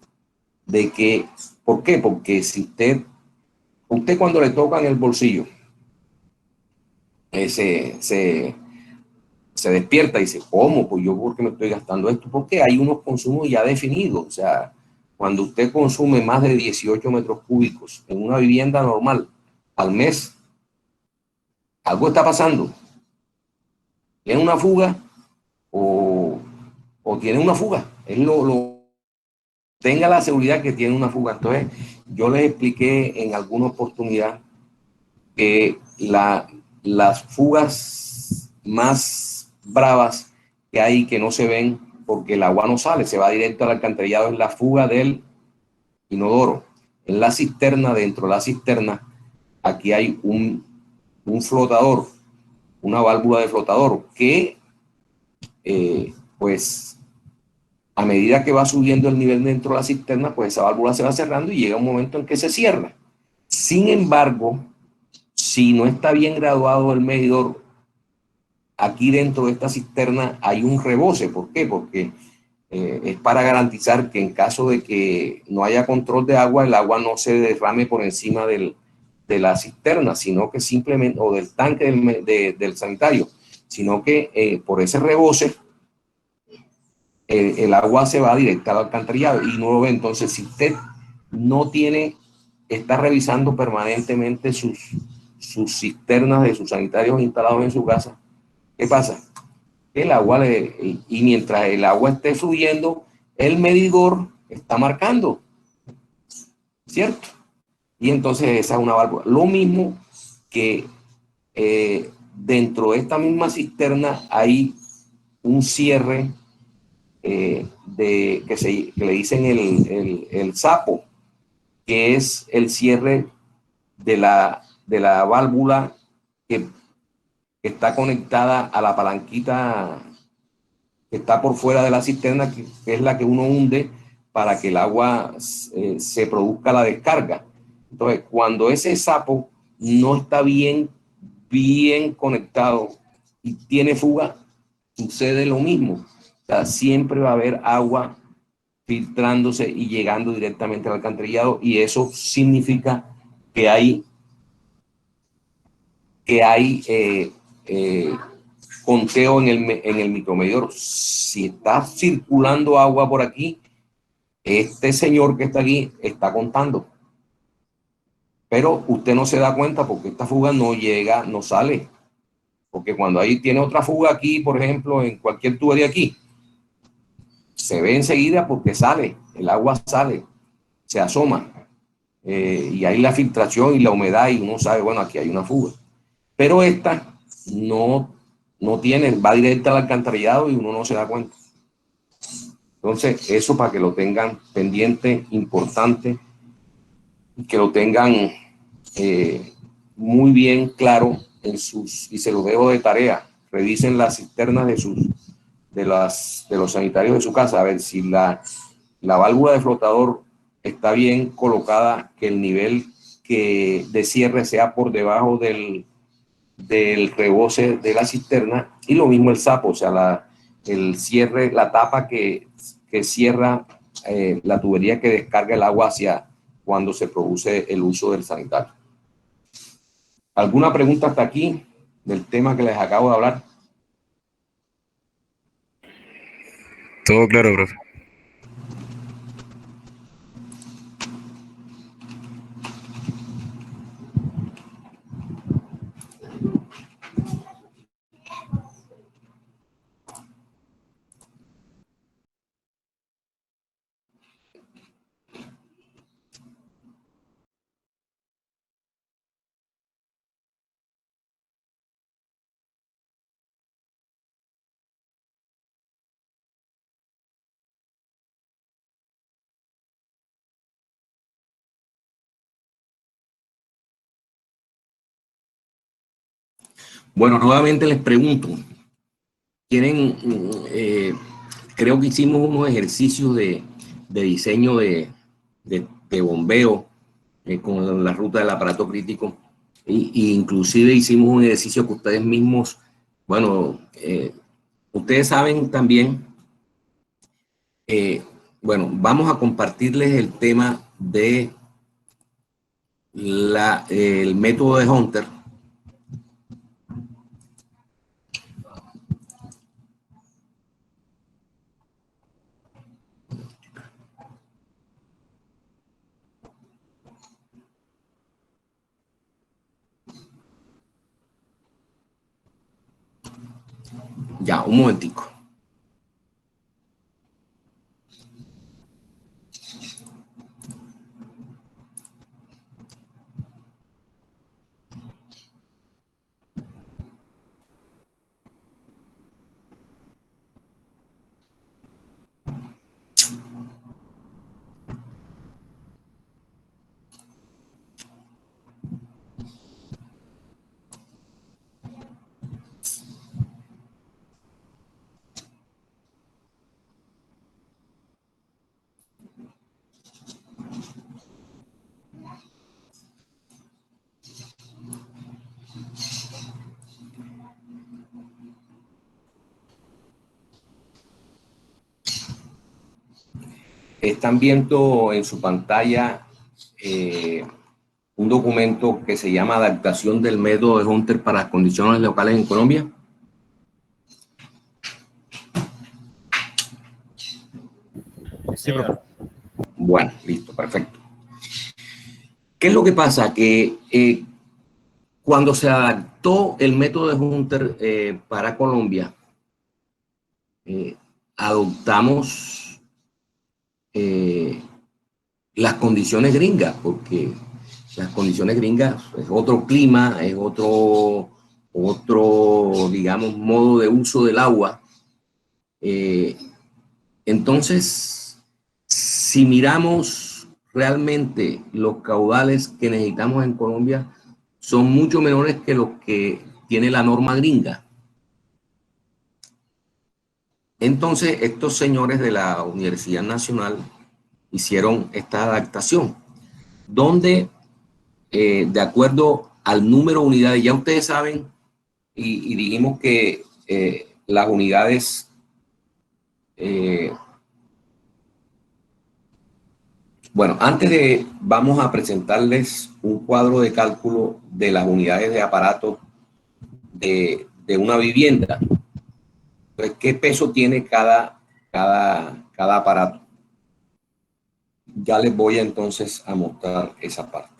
de que, ¿por qué? Porque si usted cuando le tocan el bolsillo, se despierta y dice, ¿cómo? Pues yo, ¿por qué me estoy gastando esto? Porque hay unos consumos ya definidos. O sea, cuando usted consume más de 18 metros cúbicos en una vivienda normal al mes, algo está pasando. ¿Tiene una fuga o tiene una fuga? Tenga la seguridad que tiene una fuga. Entonces, yo les expliqué en alguna oportunidad que las fugas más bravas que hay, que no se ven porque el agua no sale, se va directo al alcantarillado, es la fuga del inodoro. En la cisterna, dentro de la cisterna, aquí hay un flotador, una válvula de flotador que pues a medida que va subiendo el nivel dentro de la cisterna, pues esa válvula se va cerrando y llega un momento en que se cierra. Sin embargo, si no está bien graduado el medidor, aquí dentro de esta cisterna hay un rebose. ¿Por qué? Porque es para garantizar que en caso de que no haya control de agua, el agua no se derrame por encima de la cisterna, sino que simplemente, o del tanque del sanitario, sino que por ese rebose, el agua se va directa al alcantarillado y no lo ve. Entonces, si usted no está revisando permanentemente sus cisternas de sus sanitarios instalados en su casa, ¿qué pasa? El agua y mientras el agua esté fluyendo, el medidor está marcando, ¿cierto? Y entonces esa es una válvula. Lo mismo que dentro de esta misma cisterna hay un cierre que le dicen el sapo, que es el cierre de la válvula que está conectada a la palanquita que está por fuera de la cisterna, que es la que uno hunde para que el agua se produzca la descarga. Entonces, cuando ese sapo no está bien conectado y tiene fuga, sucede lo mismo. O sea, siempre va a haber agua filtrándose y llegando directamente al alcantarillado, y eso significa que hay conteo en el micromedidor. Si está circulando agua por aquí, este señor que está aquí está contando. Pero usted no se da cuenta porque esta fuga no llega, no sale. Porque cuando ahí tiene otra fuga aquí, por ejemplo, en cualquier tubería aquí, se ve enseguida porque sale, el agua sale, se asoma. Y hay la filtración y la humedad y uno sabe, bueno, aquí hay una fuga. Pero esta no tiene, va directa al alcantarillado y uno no se da cuenta. Entonces, eso para que lo tengan pendiente, importante, y que lo tengan muy bien claro y se lo dejo de tarea. Revisen las cisternas de los sanitarios de su casa, a ver si la válvula de flotador está bien colocada, que el nivel de cierre sea por debajo del rebose de la cisterna, y lo mismo el sapo, o sea, el cierre, la tapa que cierra la tubería que descarga el agua hacia cuando se produce el uso del sanitario. ¿Alguna pregunta hasta aquí del tema que les acabo de hablar? Todo claro, profe. Bueno, nuevamente les pregunto, ¿quieren, creo que hicimos unos ejercicios de diseño de bombeo con la ruta del aparato crítico, y inclusive hicimos un ejercicio que ustedes mismos, bueno, ustedes saben también, bueno, vamos a compartirles el tema de el método de Hunter. Ya, un momentico. Están viendo en su pantalla un documento que se llama Adaptación del método de Hunter para las condiciones locales en Colombia. Sí, señor. Bueno, listo, perfecto. ¿Qué es lo que pasa? Que cuando se adaptó el método de Hunter para Colombia, adoptamos las condiciones gringas, porque las condiciones gringas es otro clima, es otro, digamos, modo de uso del agua. Entonces, si miramos realmente los caudales que necesitamos en Colombia, son mucho menores que los que tiene la norma gringa. Entonces, estos señores de la Universidad Nacional hicieron esta adaptación, donde de acuerdo al número de unidades, ya ustedes saben, y dijimos que las unidades, bueno, vamos a presentarles un cuadro de cálculo de las unidades de aparato de una vivienda. Entonces, ¿qué peso tiene cada aparato? Ya les voy entonces a mostrar esa parte.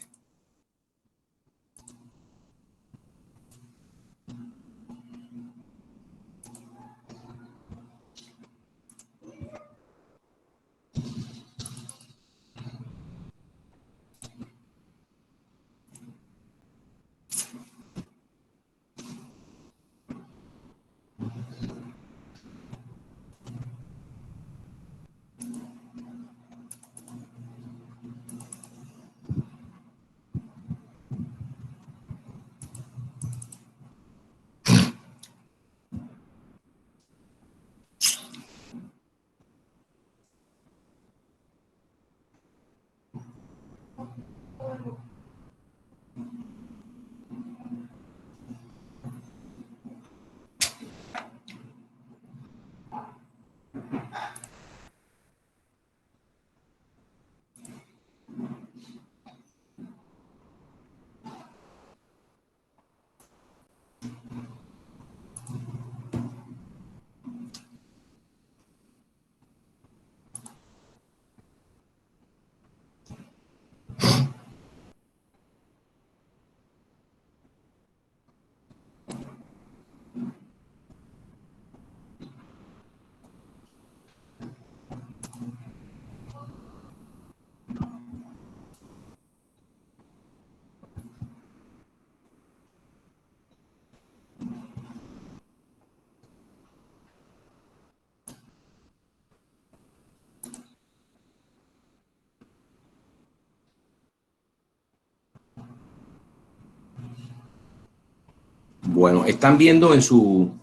Bueno, están viendo en su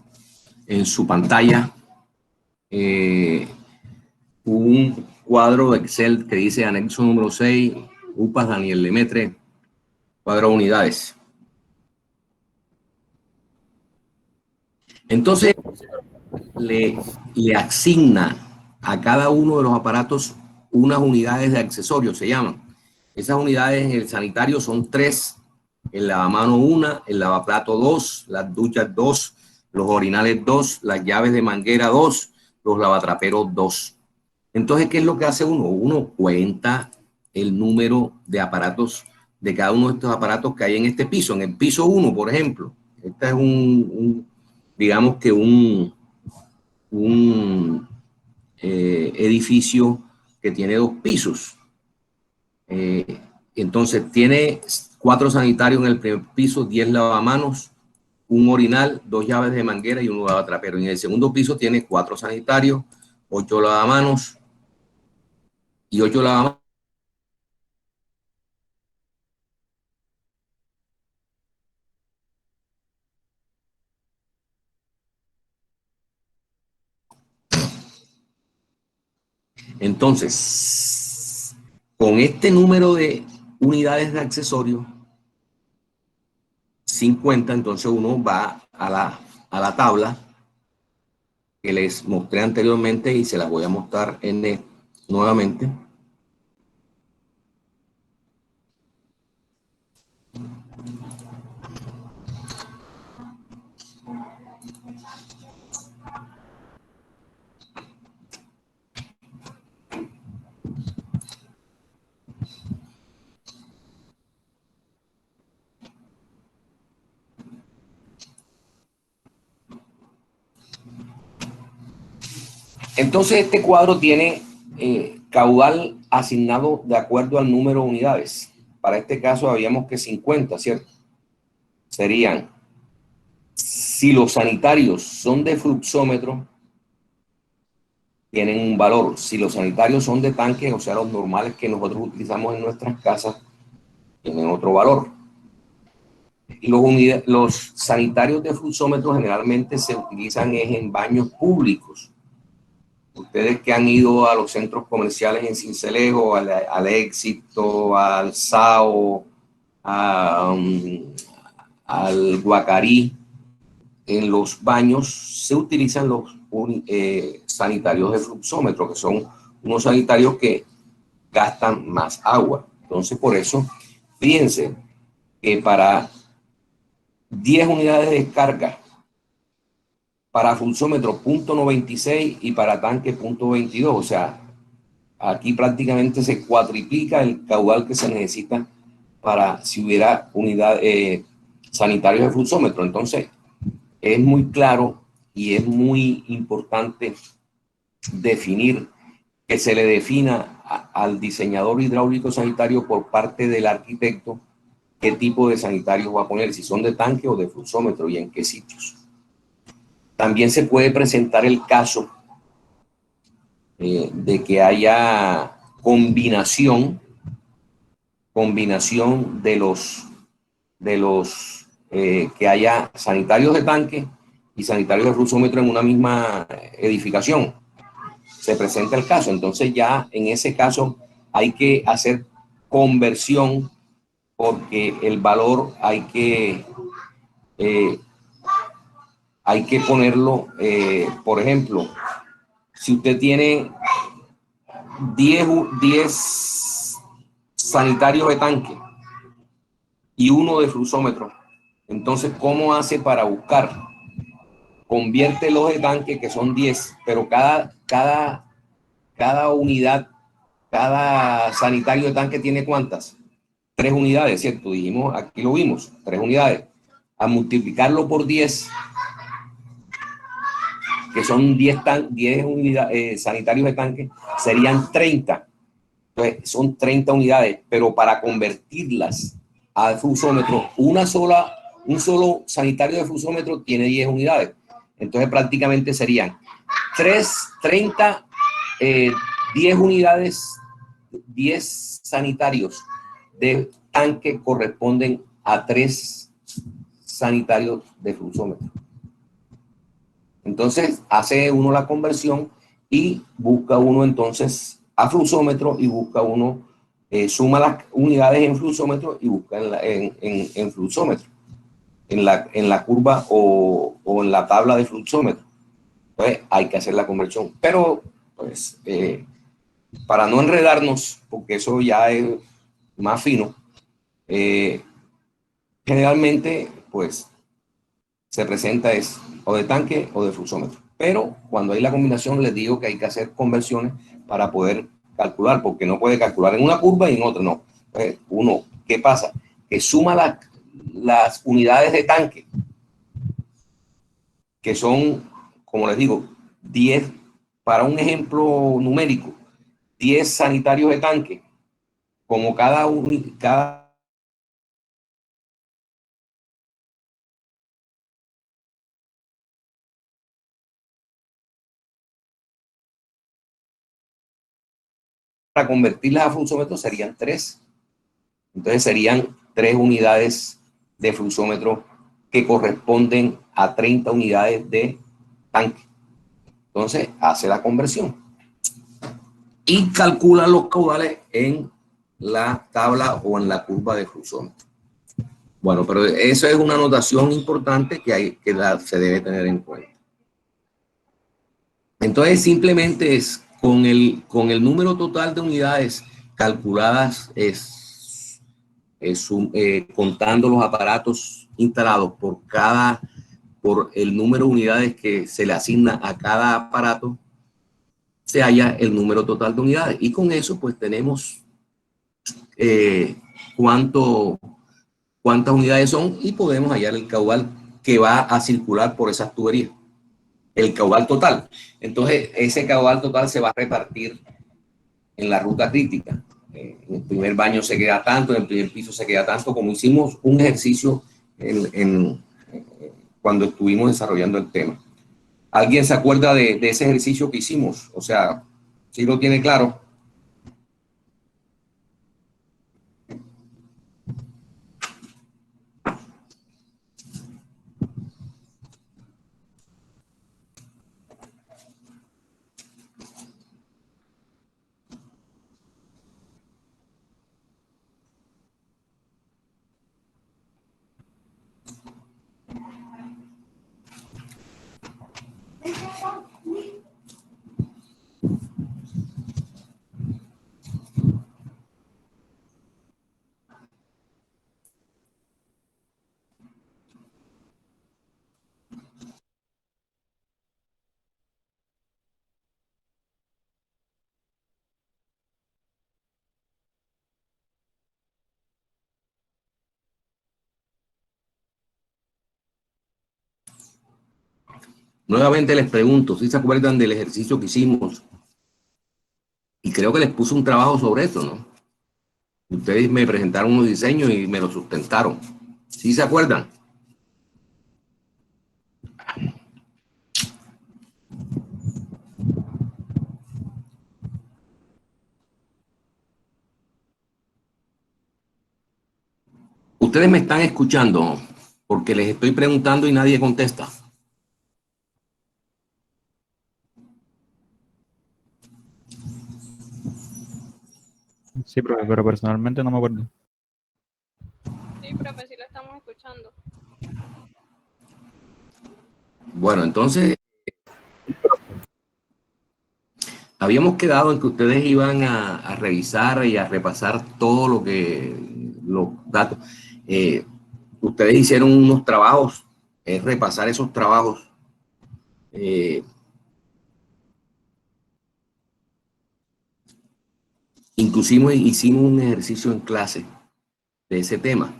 pantalla un cuadro de Excel que dice anexo número 6, UPAS Daniel Lemaitre, cuadro de unidades. Entonces, le asigna a cada uno de los aparatos unas unidades de accesorios, se llaman. Esas unidades en el sanitario son 3, el lavamano 1, el lavaplato 2, las duchas 2, los orinales 2, las llaves de manguera 2, los lavatraperos 2. Entonces, ¿qué es lo que hace uno? Uno cuenta el número de aparatos, de cada uno de estos aparatos que hay en este piso. En el piso 1, por ejemplo, este es digamos que un edificio que tiene 2 pisos. Entonces, tiene 4 sanitarios en el primer piso, 10 lavamanos, un orinal, 2 llaves de manguera y un lavatrapero. En el segundo piso tiene 4 sanitarios, 8 lavamanos y 8 lavamanos. Entonces, con este número de unidades de accesorios, 50, entonces uno va a la tabla que les mostré anteriormente y se las voy a mostrar nuevamente. Entonces este cuadro tiene caudal asignado de acuerdo al número de unidades. Para este caso habíamos que 50, ¿cierto? Serían, si los sanitarios son de fluxómetro, tienen un valor. Si los sanitarios son de tanque, o sea, los normales que nosotros utilizamos en nuestras casas, tienen otro valor. Los sanitarios de fluxómetro generalmente se utilizan en baños públicos. Ustedes que han ido a los centros comerciales en Sincelejo, al Éxito, al Sao, al Guacarí, en los baños se utilizan los sanitarios de fluxómetro, que son unos sanitarios que gastan más agua. Entonces, por eso, fíjense que para 10 unidades de descarga, para fluxómetro 0.96 y para tanque 0.22, o sea, aquí prácticamente se cuatriplica el caudal que se necesita para si hubiera sanitarios de fluxómetro. Entonces, es muy claro y es muy importante definir, que se le defina al diseñador hidráulico sanitario por parte del arquitecto qué tipo de sanitarios va a poner, si son de tanque o de fluxómetro y en qué sitios. También se puede presentar el caso de que haya combinación de los que haya sanitarios de tanque y sanitarios de fluxómetro en una misma edificación. Se presenta el caso, entonces ya en ese caso hay que hacer conversión, porque el valor hay que ponerlo, por ejemplo, si usted tiene 10 sanitarios de tanque y uno de fluxómetro, entonces, ¿cómo hace para buscar? Convierte los de tanque, que son 10, pero cada unidad, cada sanitario de tanque tiene ¿cuántas? 3 unidades, ¿cierto? Dijimos, aquí lo vimos, 3 unidades. A multiplicarlo por 10, que son 10 unidades, sanitarios de tanque, serían 30. Entonces, son 30 unidades, pero para convertirlas a fluxómetro, un solo sanitario de fluxómetro tiene 10 unidades. Entonces, prácticamente serían 30, 10 unidades, 10 sanitarios de tanque corresponden a 3 sanitarios de fluxómetro. Entonces, hace uno la conversión y busca uno entonces a fluxómetro y busca uno, suma las unidades en fluxómetro y busca en fluxómetro, en la curva o en la tabla de fluxómetro. Entonces, hay que hacer la conversión. Pero, pues, para no enredarnos, porque eso ya es más fino, generalmente, pues, se presenta es o de tanque o de fluxómetro. Pero cuando hay la combinación, les digo que hay que hacer conversiones para poder calcular, porque no puede calcular en una curva y en otra no. Uno, ¿qué pasa? Que suma las unidades de tanque, que son, como les digo, 10, para un ejemplo numérico, 10 sanitarios de tanque, como cada para convertirlas a fluxómetro serían 3. Entonces serían 3 unidades de fluxómetro que corresponden a 30 unidades de tanque. Entonces hace la conversión y calcula los caudales en la tabla o en la curva de fluxómetro. Bueno, pero eso es una anotación importante que se debe tener en cuenta. Entonces simplemente es con el número total de unidades calculadas, contando los aparatos instalados por el número de unidades que se le asigna a cada aparato, se halla el número total de unidades. Y con eso pues tenemos cuántas unidades son y podemos hallar el caudal que va a circular por esas tuberías. El caudal total. Entonces, ese caudal total se va a repartir en la ruta crítica. En el primer baño se queda tanto, en el primer piso se queda tanto, como hicimos un ejercicio cuando estuvimos desarrollando el tema. ¿Alguien se acuerda de ese ejercicio que hicimos? O sea, ¿sí lo tiene claro? Nuevamente les pregunto, si se acuerdan del ejercicio que hicimos, y creo que les puse un trabajo sobre eso, ¿no? Ustedes me presentaron unos diseños y me los sustentaron. ¿Sí se acuerdan? Ustedes me están escuchando porque les estoy preguntando y nadie contesta. Sí, profe, pero personalmente no me acuerdo. Sí, profe, sí lo estamos escuchando. Bueno, entonces habíamos quedado en que ustedes iban a revisar y a repasar todo los datos. Ustedes hicieron unos trabajos, es repasar esos trabajos. Inclusive hicimos un ejercicio en clase de ese tema.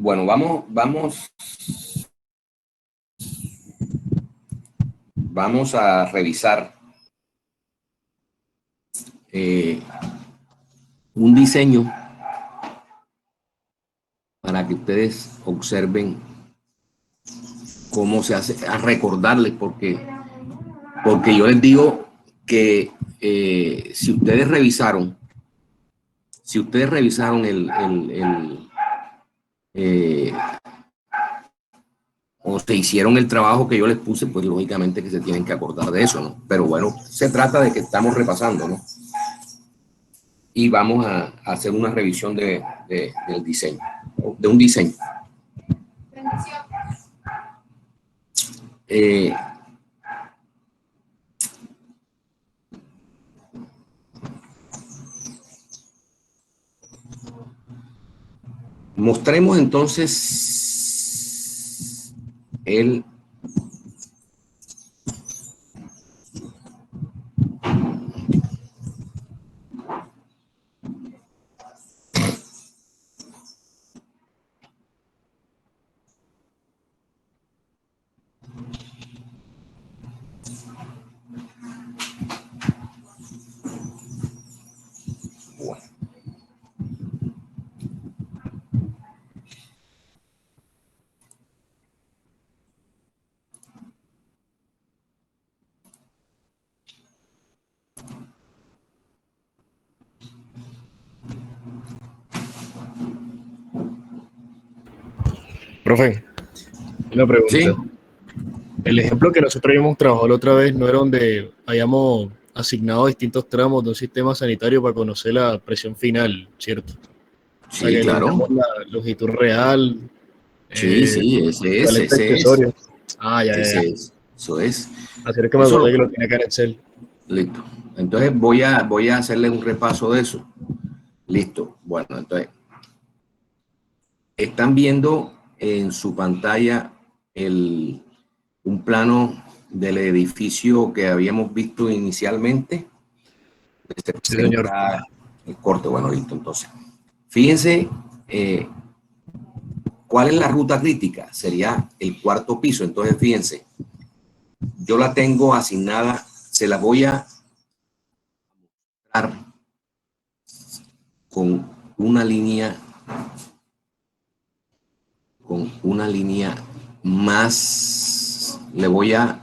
Bueno, vamos a revisar un diseño para que ustedes observen cómo se hace, a recordarles, porque yo les digo que si ustedes revisaron eh, o se hicieron el trabajo que yo les puse, pues lógicamente que se tienen que acordar de eso, ¿no? Pero bueno, se trata de que estamos repasando, ¿no? Y vamos a hacer una revisión del diseño, de un diseño. Mostremos entonces el bueno. Profe, una pregunta. ¿Sí? El ejemplo que nosotros habíamos trabajado la otra vez no era donde habíamos asignado distintos tramos de un sistema sanitario para conocer la presión final, ¿cierto? O sea, Sí, que claro. necesitamos la longitud real, Sí, eh, sí, ese es, equivalente ese es, accesorio. Ah, ya, ya, ese ya. es. Eso es. Así es que me Eso acordé que lo, lo tenía que en Excel. listo. Entonces voy a hacerle un repaso de eso. Listo. Bueno, entonces, están viendo en su pantalla un plano del edificio que habíamos visto inicialmente. Se Sí, señor. presenta el corte. Bueno, listo. Entonces, fíjense cuál es la ruta crítica. Sería el cuarto piso. Entonces, fíjense, yo la tengo asignada, se la voy a dar con una línea, más, le voy a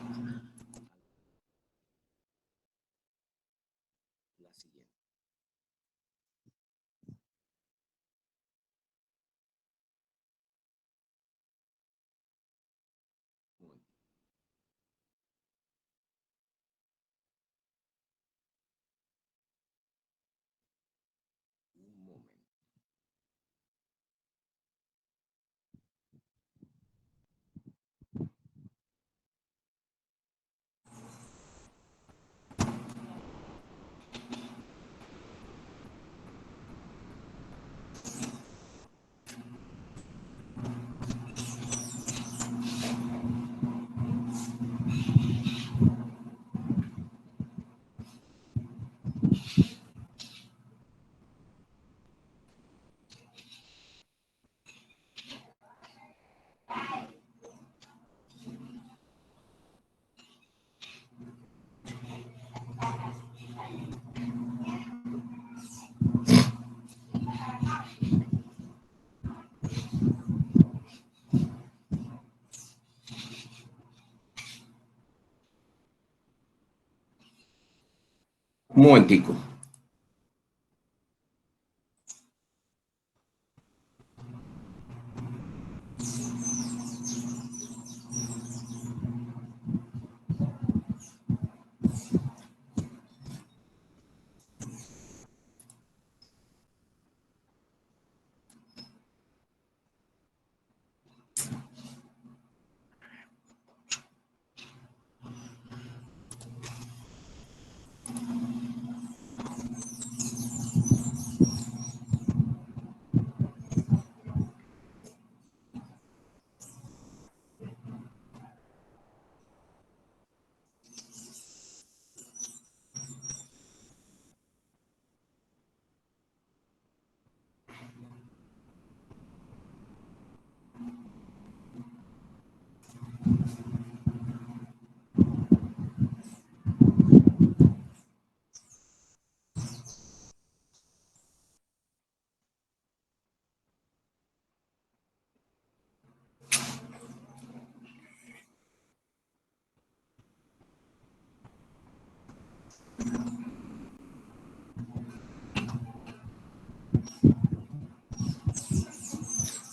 un momentico.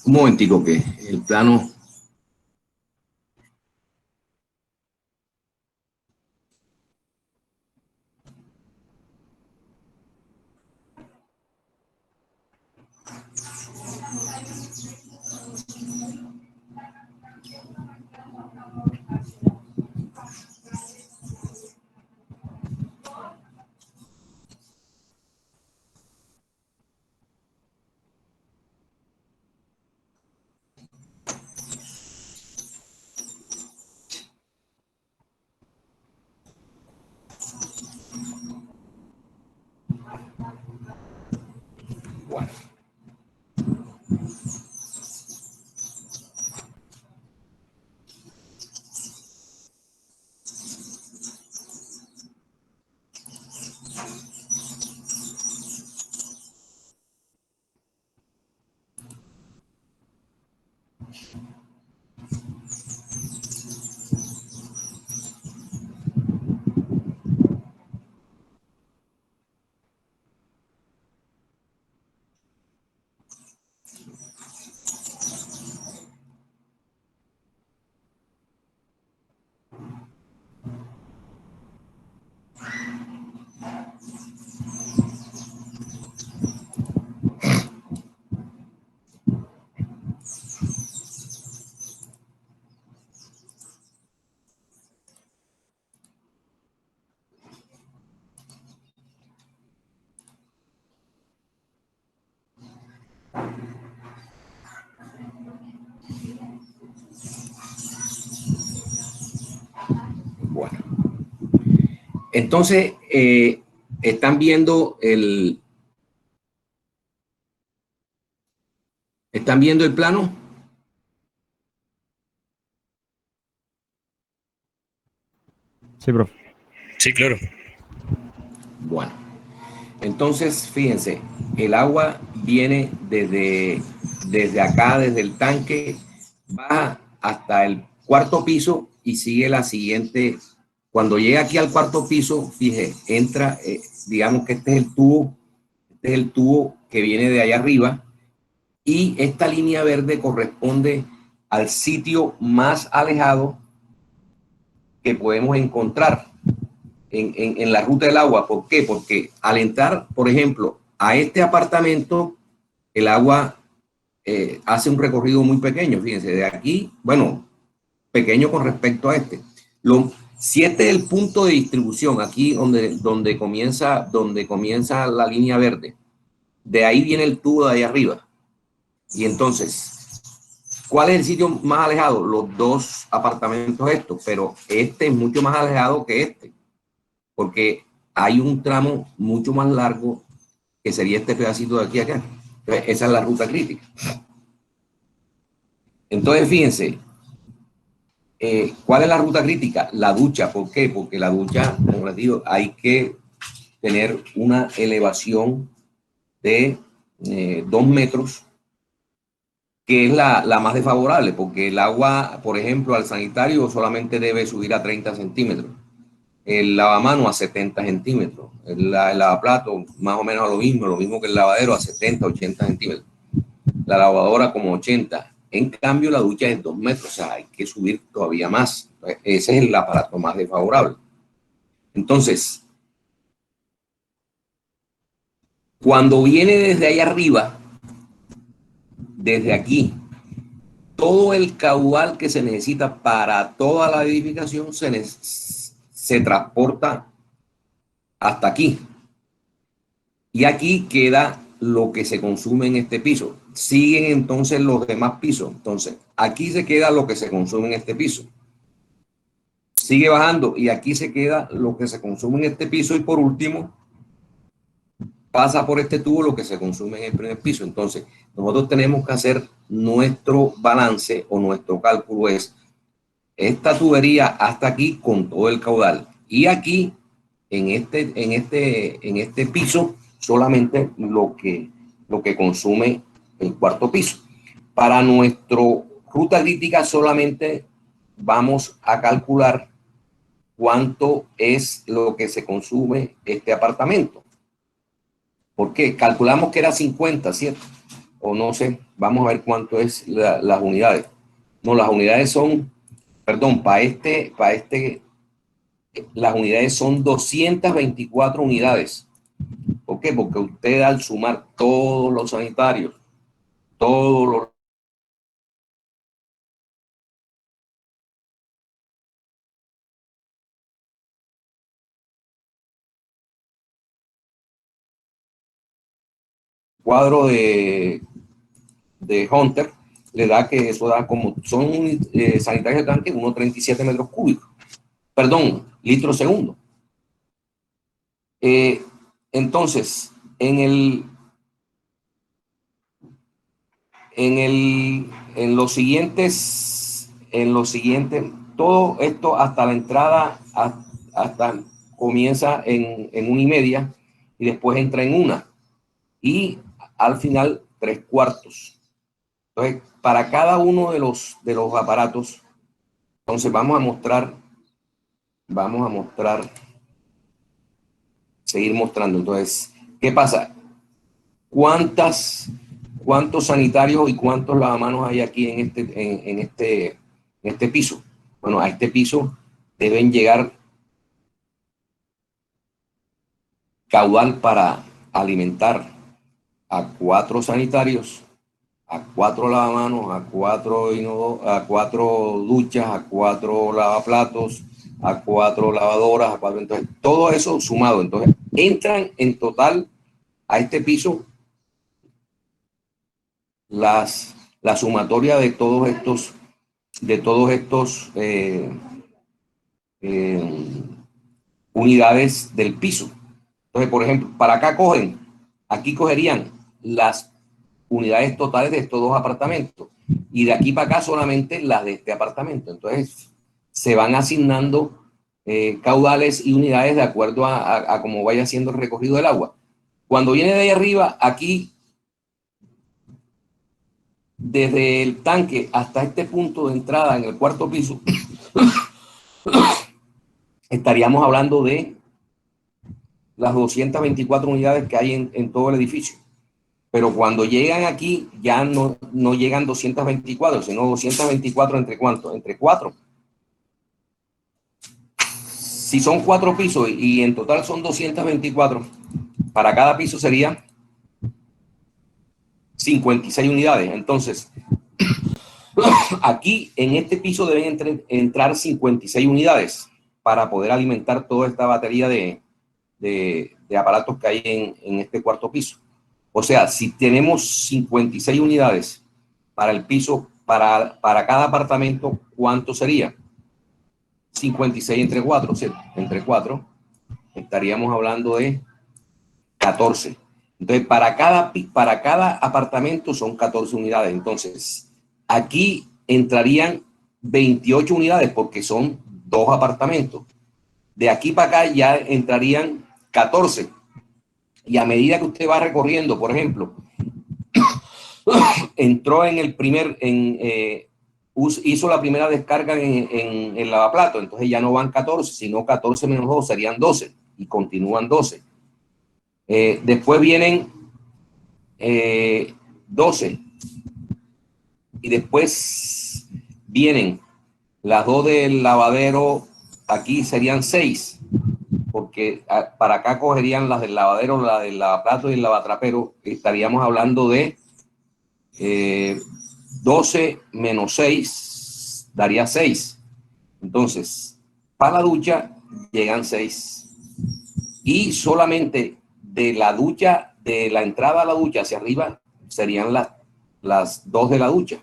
Un momentico que el plano. Bueno, Bueno. Entonces, están viendo el plano. Sí, profe. Sí, claro. Bueno, entonces, fíjense, el agua viene desde acá, desde el tanque, baja hasta el cuarto piso y sigue la siguiente. Cuando llega aquí al cuarto piso, fíjense, entra, digamos que este es el tubo que viene de allá arriba, y esta línea verde corresponde al sitio más alejado que podemos encontrar en la ruta del agua. ¿Por qué? Porque al entrar, por ejemplo, a este apartamento, el agua hace un recorrido muy pequeño. Fíjense, de aquí, bueno, pequeño con respecto a este. Si este es el punto de distribución, aquí donde comienza la línea verde, de ahí viene el tubo de ahí arriba. Y entonces, ¿cuál es el sitio más alejado? Los dos apartamentos estos, pero este es mucho más alejado que este, porque hay un tramo mucho más largo que sería este pedacito de aquí a acá. Entonces, esa es la ruta crítica. Entonces, fíjense, ¿cuál es la ruta crítica? La ducha. ¿Por qué? Porque la ducha, como les digo, hay que tener una elevación de 2 metros, que es la más desfavorable, porque el agua, por ejemplo, al sanitario solamente debe subir a 30 centímetros. El lavamano a 70 centímetros. El lavaplato más o menos lo mismo que el lavadero, a 70, 80 centímetros. La lavadora como 80. En cambio, la ducha es 2 metros, o sea, hay que subir todavía más. Ese es el aparato más desfavorable. Entonces, cuando viene desde ahí arriba, desde aquí, todo el caudal que se necesita para toda la edificación se transporta hasta aquí. Y aquí queda lo que se consume en este piso. Siguen entonces los demás pisos. Entonces, aquí se queda lo que se consume en este piso. Sigue bajando y aquí se queda lo que se consume en este piso, y por último pasa por este tubo lo que se consume en el primer piso. Entonces, nosotros tenemos que hacer nuestro balance, o nuestro cálculo es esta tubería hasta aquí con todo el caudal, y aquí en este piso solamente lo que consume el cuarto piso. Para nuestro ruta crítica solamente vamos a calcular cuánto es lo que se consume este apartamento. ¿Por qué? Calculamos que era 50, ¿cierto? O no sé, vamos a ver cuánto es las unidades. No, las unidades son, perdón, para este, las unidades son 224 unidades. ¿Por qué? Porque usted, al sumar todos los sanitarios, todos los cuadros de Hunter, le da que eso da como, son sanitarios de tanque, 1,37 metros cúbicos, perdón, litros segundo. Entonces, en los siguientes, todo esto hasta la entrada, hasta comienza en 1,5 y después entra en 1, y al final 3/4. Entonces, para cada uno de los aparatos, entonces vamos a mostrar, seguir mostrando. Entonces, ¿qué pasa? ¿Cuántos sanitarios y cuántos lavamanos hay aquí en este piso? Bueno, a este piso deben llegar caudal para alimentar a 4 sanitarios, a 4 lavamanos, a 4 duchas, a 4 lavaplatos, a 4 lavadoras, entonces todo eso sumado. Entonces entran en total a este piso las la sumatoria de todos estos unidades del piso. Entonces, por ejemplo, para acá aquí cogerían las unidades totales de estos dos apartamentos y de aquí para acá solamente las de este apartamento. Entonces, se van asignando caudales y unidades de acuerdo a cómo vaya siendo el recorrido del agua. Cuando viene de ahí arriba, aquí, desde el tanque hasta este punto de entrada en el cuarto piso, estaríamos hablando de las 224 unidades que hay en todo el edificio. Pero cuando llegan aquí, ya no llegan 224, sino 224 entre ¿cuánto? Entre 4. Si son 4 pisos y en total son 224, para cada piso sería 56 unidades. Entonces, aquí en este piso deben entrar 56 unidades para poder alimentar toda esta batería de aparatos que hay en este cuarto piso. O sea, si tenemos 56 unidades para el piso, para cada apartamento, ¿cuánto sería? 56 entre 4, ¿cierto? Entre 4 estaríamos hablando de 14. Entonces, para cada apartamento son 14 unidades. Entonces, aquí entrarían 28 unidades porque son 2 apartamentos. De aquí para acá ya entrarían 14. Y a medida que usted va recorriendo, por ejemplo, entró en el primer, hizo la primera descarga en el lavaplato, entonces ya no van 14, sino 14 menos 2 serían 12 y continúan 12. Después vienen 12 y después vienen las 2 del lavadero, aquí serían 6. Porque para acá cogerían las del lavadero, la del lavaplato y el lavatrapero. Estaríamos hablando de 12 menos 6 daría 6. Entonces, para la ducha llegan 6. Y solamente de la ducha, de la entrada a la ducha hacia arriba, serían las 2 de la ducha.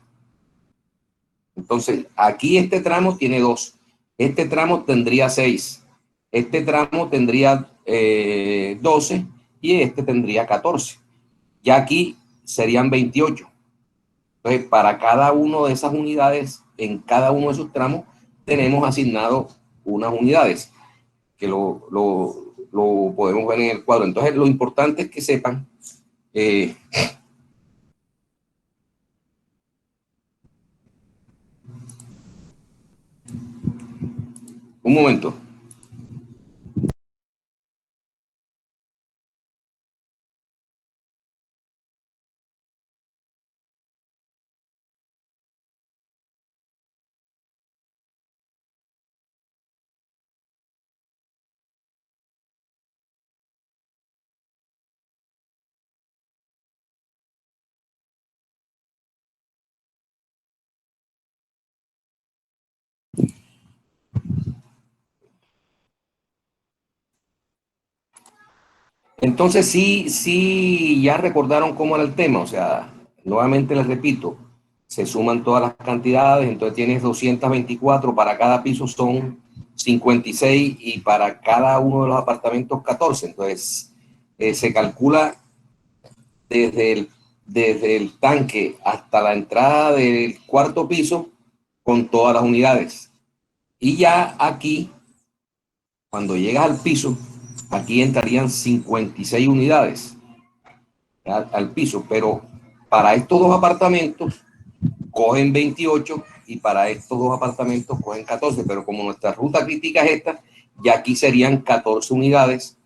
Entonces, aquí este tramo tiene 2. Este tramo tendría 6. Este tramo tendría 12 y este tendría 14. Ya aquí serían 28. Entonces, para cada una de esas unidades, en cada uno de esos tramos, tenemos asignado unas unidades, que lo podemos ver en el cuadro. Entonces, lo importante es que sepan un momento. Entonces sí, ya recordaron cómo era el tema. O sea, nuevamente les repito, se suman todas las cantidades, entonces tienes 224, para cada piso son 56 y para cada uno de los apartamentos 14. Entonces, se calcula desde el tanque hasta la entrada del cuarto piso con todas las unidades. Y ya aquí, cuando llegas al piso, aquí entrarían 56 unidades al piso, pero para estos dos apartamentos cogen 28 y para estos dos apartamentos cogen 14, pero como nuestra ruta crítica es esta, ya aquí serían 14 unidades.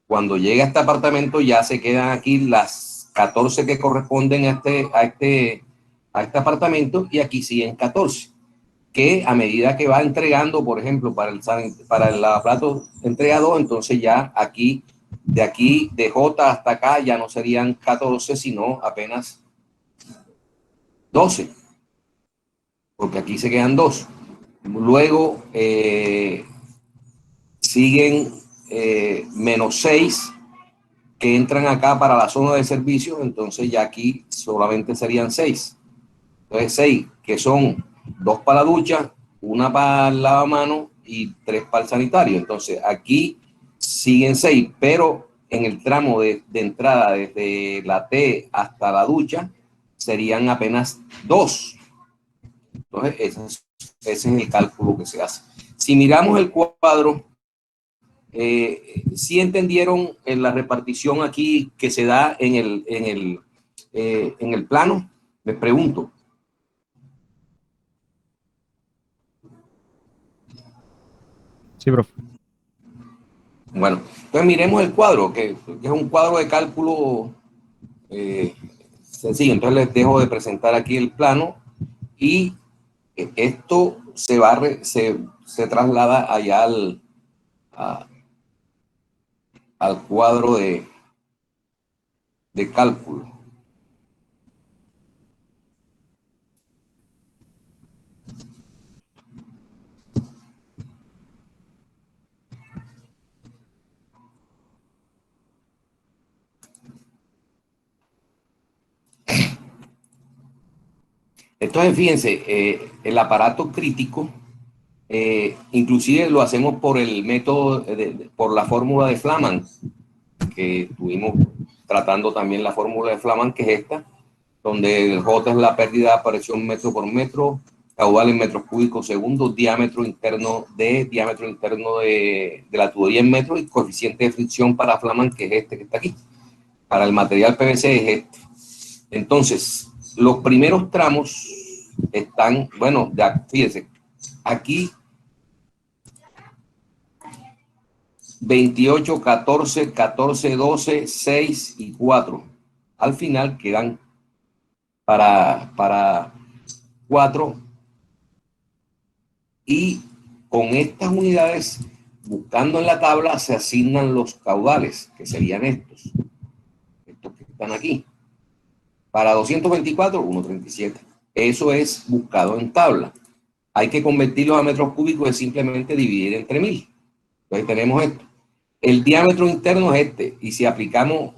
Cuando llega a este apartamento ya se quedan aquí las 14 que corresponden a este apartamento y aquí siguen 14. Que a medida que va entregando, por ejemplo, para el lavaplato entrega 2, entonces ya aquí, de J hasta acá, ya no serían 14, sino apenas 12, porque aquí se quedan 2. Luego siguen menos 6 que entran acá para la zona de servicio, entonces ya aquí solamente serían 6. Entonces 6, que son 2 para la ducha, 1 para el lavamanos y 3 para el sanitario. Entonces aquí siguen 6, pero en el tramo de entrada desde la T hasta la ducha serían apenas 2. Entonces ese es el cálculo que se hace. Si miramos el cuadro, ¿sí entendieron en la repartición aquí que se da en el plano? Les pregunto. Sí, profe. Bueno, entonces miremos el cuadro, que es un cuadro de cálculo sencillo. Entonces les dejo de presentar aquí el plano y esto se traslada allá al cuadro de cálculo. Entonces, fíjense, el aparato crítico, inclusive lo hacemos por el método, por la fórmula de Flaman, que estuvimos tratando también la fórmula de Flaman, que es esta, donde el J es la pérdida de presión metro por metro, caudal en metros cúbicos segundo, diámetro interno de la tubería en metros y coeficiente de fricción para Flaman, que es este que está aquí. Para el material PVC es este. Entonces, los primeros tramos están, bueno, ya, fíjense, aquí 28, 14, 14, 12, 6 y 4. Al final quedan para 4. Y con estas unidades, buscando en la tabla, se asignan los caudales, que serían estos que están aquí. Para 224, 1.37. Eso es buscado en tabla. Hay que convertirlos a metros cúbicos, es simplemente dividir entre 1000. Entonces tenemos esto. El diámetro interno es este, y si aplicamos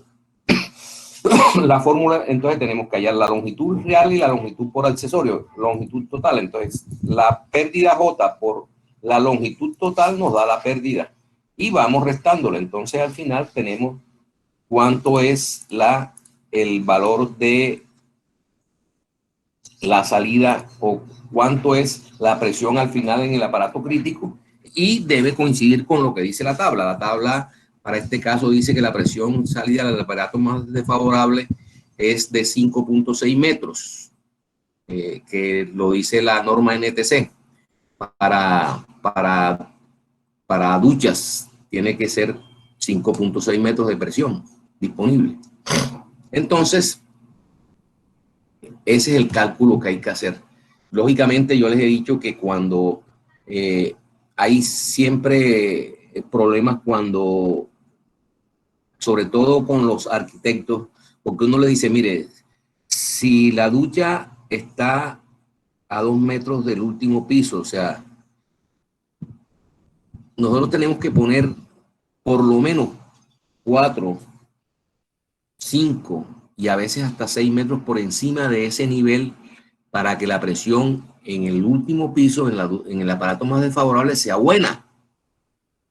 la fórmula, entonces tenemos que hallar la longitud real y la longitud por accesorio, longitud total. Entonces, la pérdida J por la longitud total nos da la pérdida y vamos restándole. Entonces, al final tenemos cuánto es el valor de la salida o cuánto es la presión al final en el aparato crítico, y debe coincidir con lo que dice la tabla. La tabla para este caso dice que la presión salida del aparato más desfavorable es de 5.6 metros, que lo dice la norma NTC. Para duchas tiene que ser 5.6 metros de presión disponible. Entonces, ese es el cálculo que hay que hacer. Lógicamente, yo les he dicho que cuando hay siempre problemas cuando, sobre todo con los arquitectos, porque uno le dice, mire, si la ducha está a 2 metros del último piso, o sea, nosotros tenemos que poner por lo menos 4, 5 y a veces hasta 6 metros por encima de ese nivel para que la presión en el último piso, en el aparato más desfavorable, sea buena.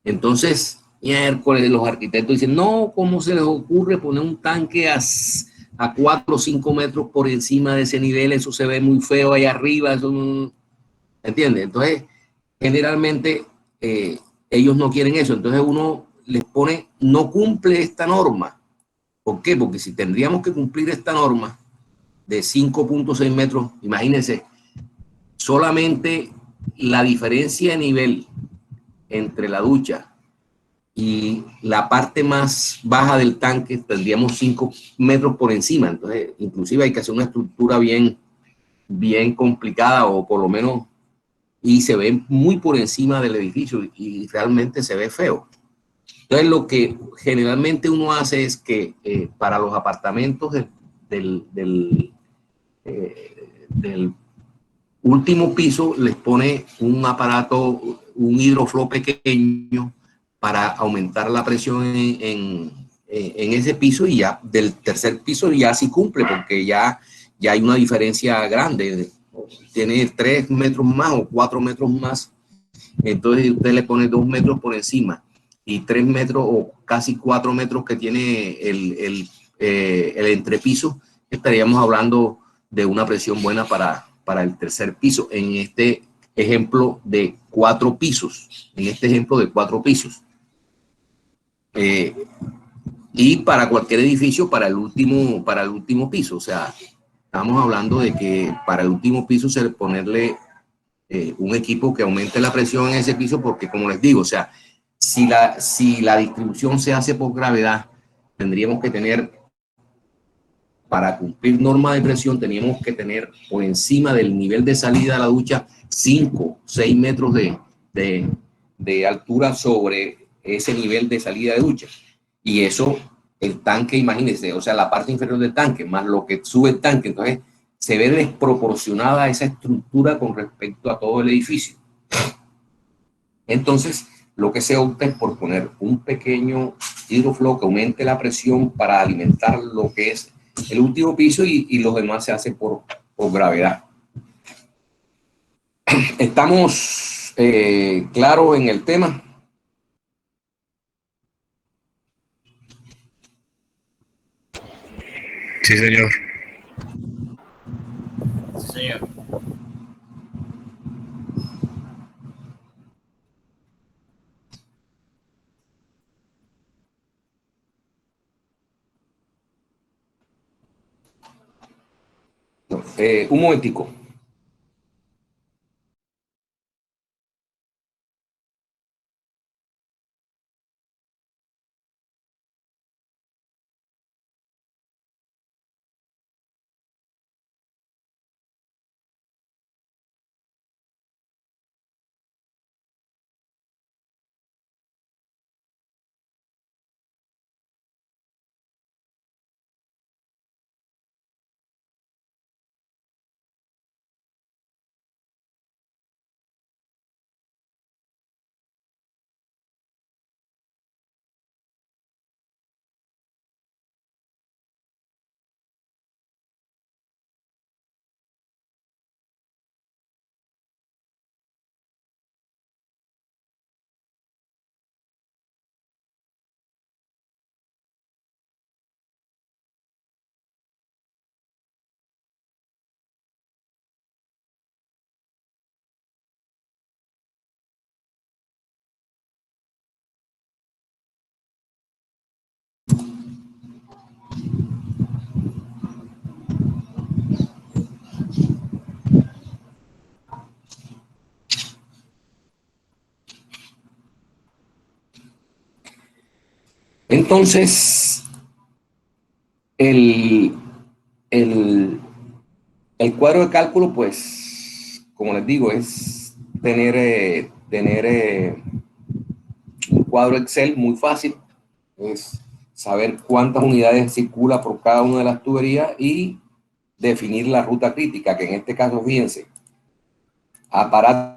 Entonces, miércoles, los arquitectos dicen, no, ¿cómo se les ocurre poner un tanque a 4 o 5 metros por encima de ese nivel? Eso se ve muy feo ahí arriba, eso no... ¿Entiendes? Entonces, generalmente ellos no quieren eso. Entonces uno les pone, no cumple esta norma. ¿Por qué? Porque si tendríamos que cumplir esta norma de 5.6 metros, imagínense, solamente la diferencia de nivel entre la ducha y la parte más baja del tanque tendríamos 5 metros por encima. Entonces, inclusive hay que hacer una estructura bien complicada, o por lo menos, y se ve muy por encima del edificio y realmente se ve feo. Entonces, lo que generalmente uno hace es que para los apartamentos del último piso les pone un aparato, un hidroflow pequeño para aumentar la presión en ese piso, y ya del tercer piso ya sí cumple, porque ya ya hay una diferencia grande, tiene 3 metros más o 4 metros más, entonces usted le pone 2 metros por encima y 3 metros o casi 4 metros que tiene el entrepiso, estaríamos hablando de una presión buena para el tercer piso, en este ejemplo de 4 pisos, y para cualquier edificio para el último piso, o sea, estamos hablando de que para el último piso se le ponerle un equipo que aumente la presión en ese piso, porque como les digo, o sea, si la distribución se hace por gravedad, tendríamos que tener, para cumplir norma de presión, teníamos que tener por encima del nivel de salida de la ducha 5, 6 metros de altura sobre ese nivel de salida de ducha. Y eso, el tanque, imagínense, o sea, la parte inferior del tanque, más lo que sube el tanque, entonces se ve desproporcionada esa estructura con respecto a todo el edificio. Entonces, lo que se opta es por poner un pequeño hidroflow que aumente la presión para alimentar lo que es el último piso y los demás se hace por gravedad. ¿Estamos claros en el tema? Sí, señor. Sí, señor. Un momentico. Entonces, el, el, el cuadro de cálculo, pues, como les digo, es tener un cuadro Excel muy fácil, es saber cuántas unidades circula por cada una de las tuberías y definir la ruta crítica, que en este caso, fíjense, aparato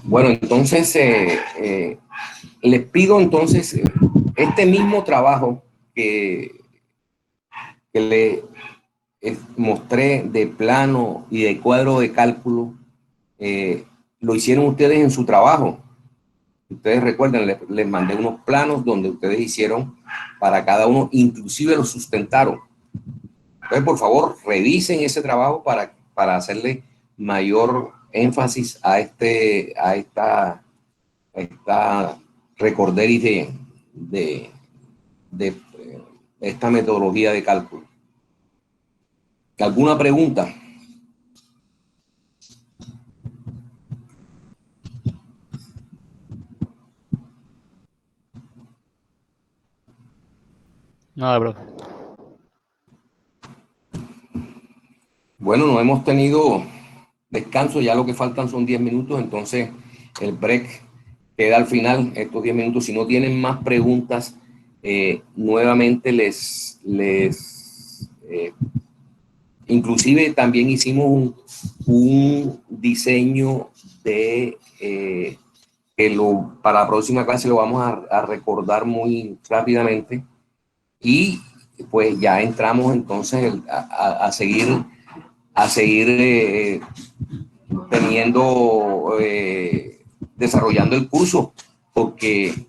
Bueno, entonces les pido entonces este mismo trabajo que le mostré de plano y de cuadro de cálculo, lo hicieron ustedes en su trabajo. Ustedes recuerden, les mandé unos planos donde ustedes hicieron para cada uno, inclusive lo sustentaron. Entonces, por favor, revisen ese trabajo para hacerle mayor énfasis a esta recorderis de esta metodología de cálculo. ¿Alguna pregunta? Nada, profe. Bueno, no hemos tenido descanso, ya lo que faltan son 10 minutos, entonces el break queda al final, estos 10 minutos. Si no tienen más preguntas, nuevamente inclusive también hicimos un diseño de para la próxima clase lo vamos a recordar muy rápidamente, y pues ya entramos entonces a seguir desarrollando el curso, porque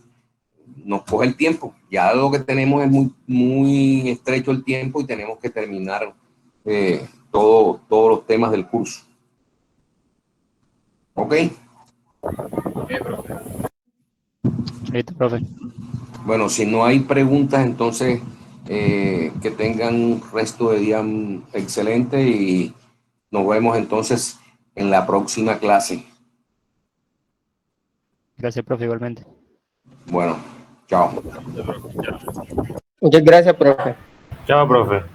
nos coge el tiempo. Ya lo que tenemos es muy estrecho el tiempo y tenemos que terminar todos los temas del curso. ¿Ok? Ok, profe. Listo, profe. Bueno, si no hay preguntas, entonces que tengan un resto de día excelente y nos vemos entonces en la próxima clase. Gracias, profe, igualmente. Bueno, chao. Muchas gracias, profe. Chao, profe.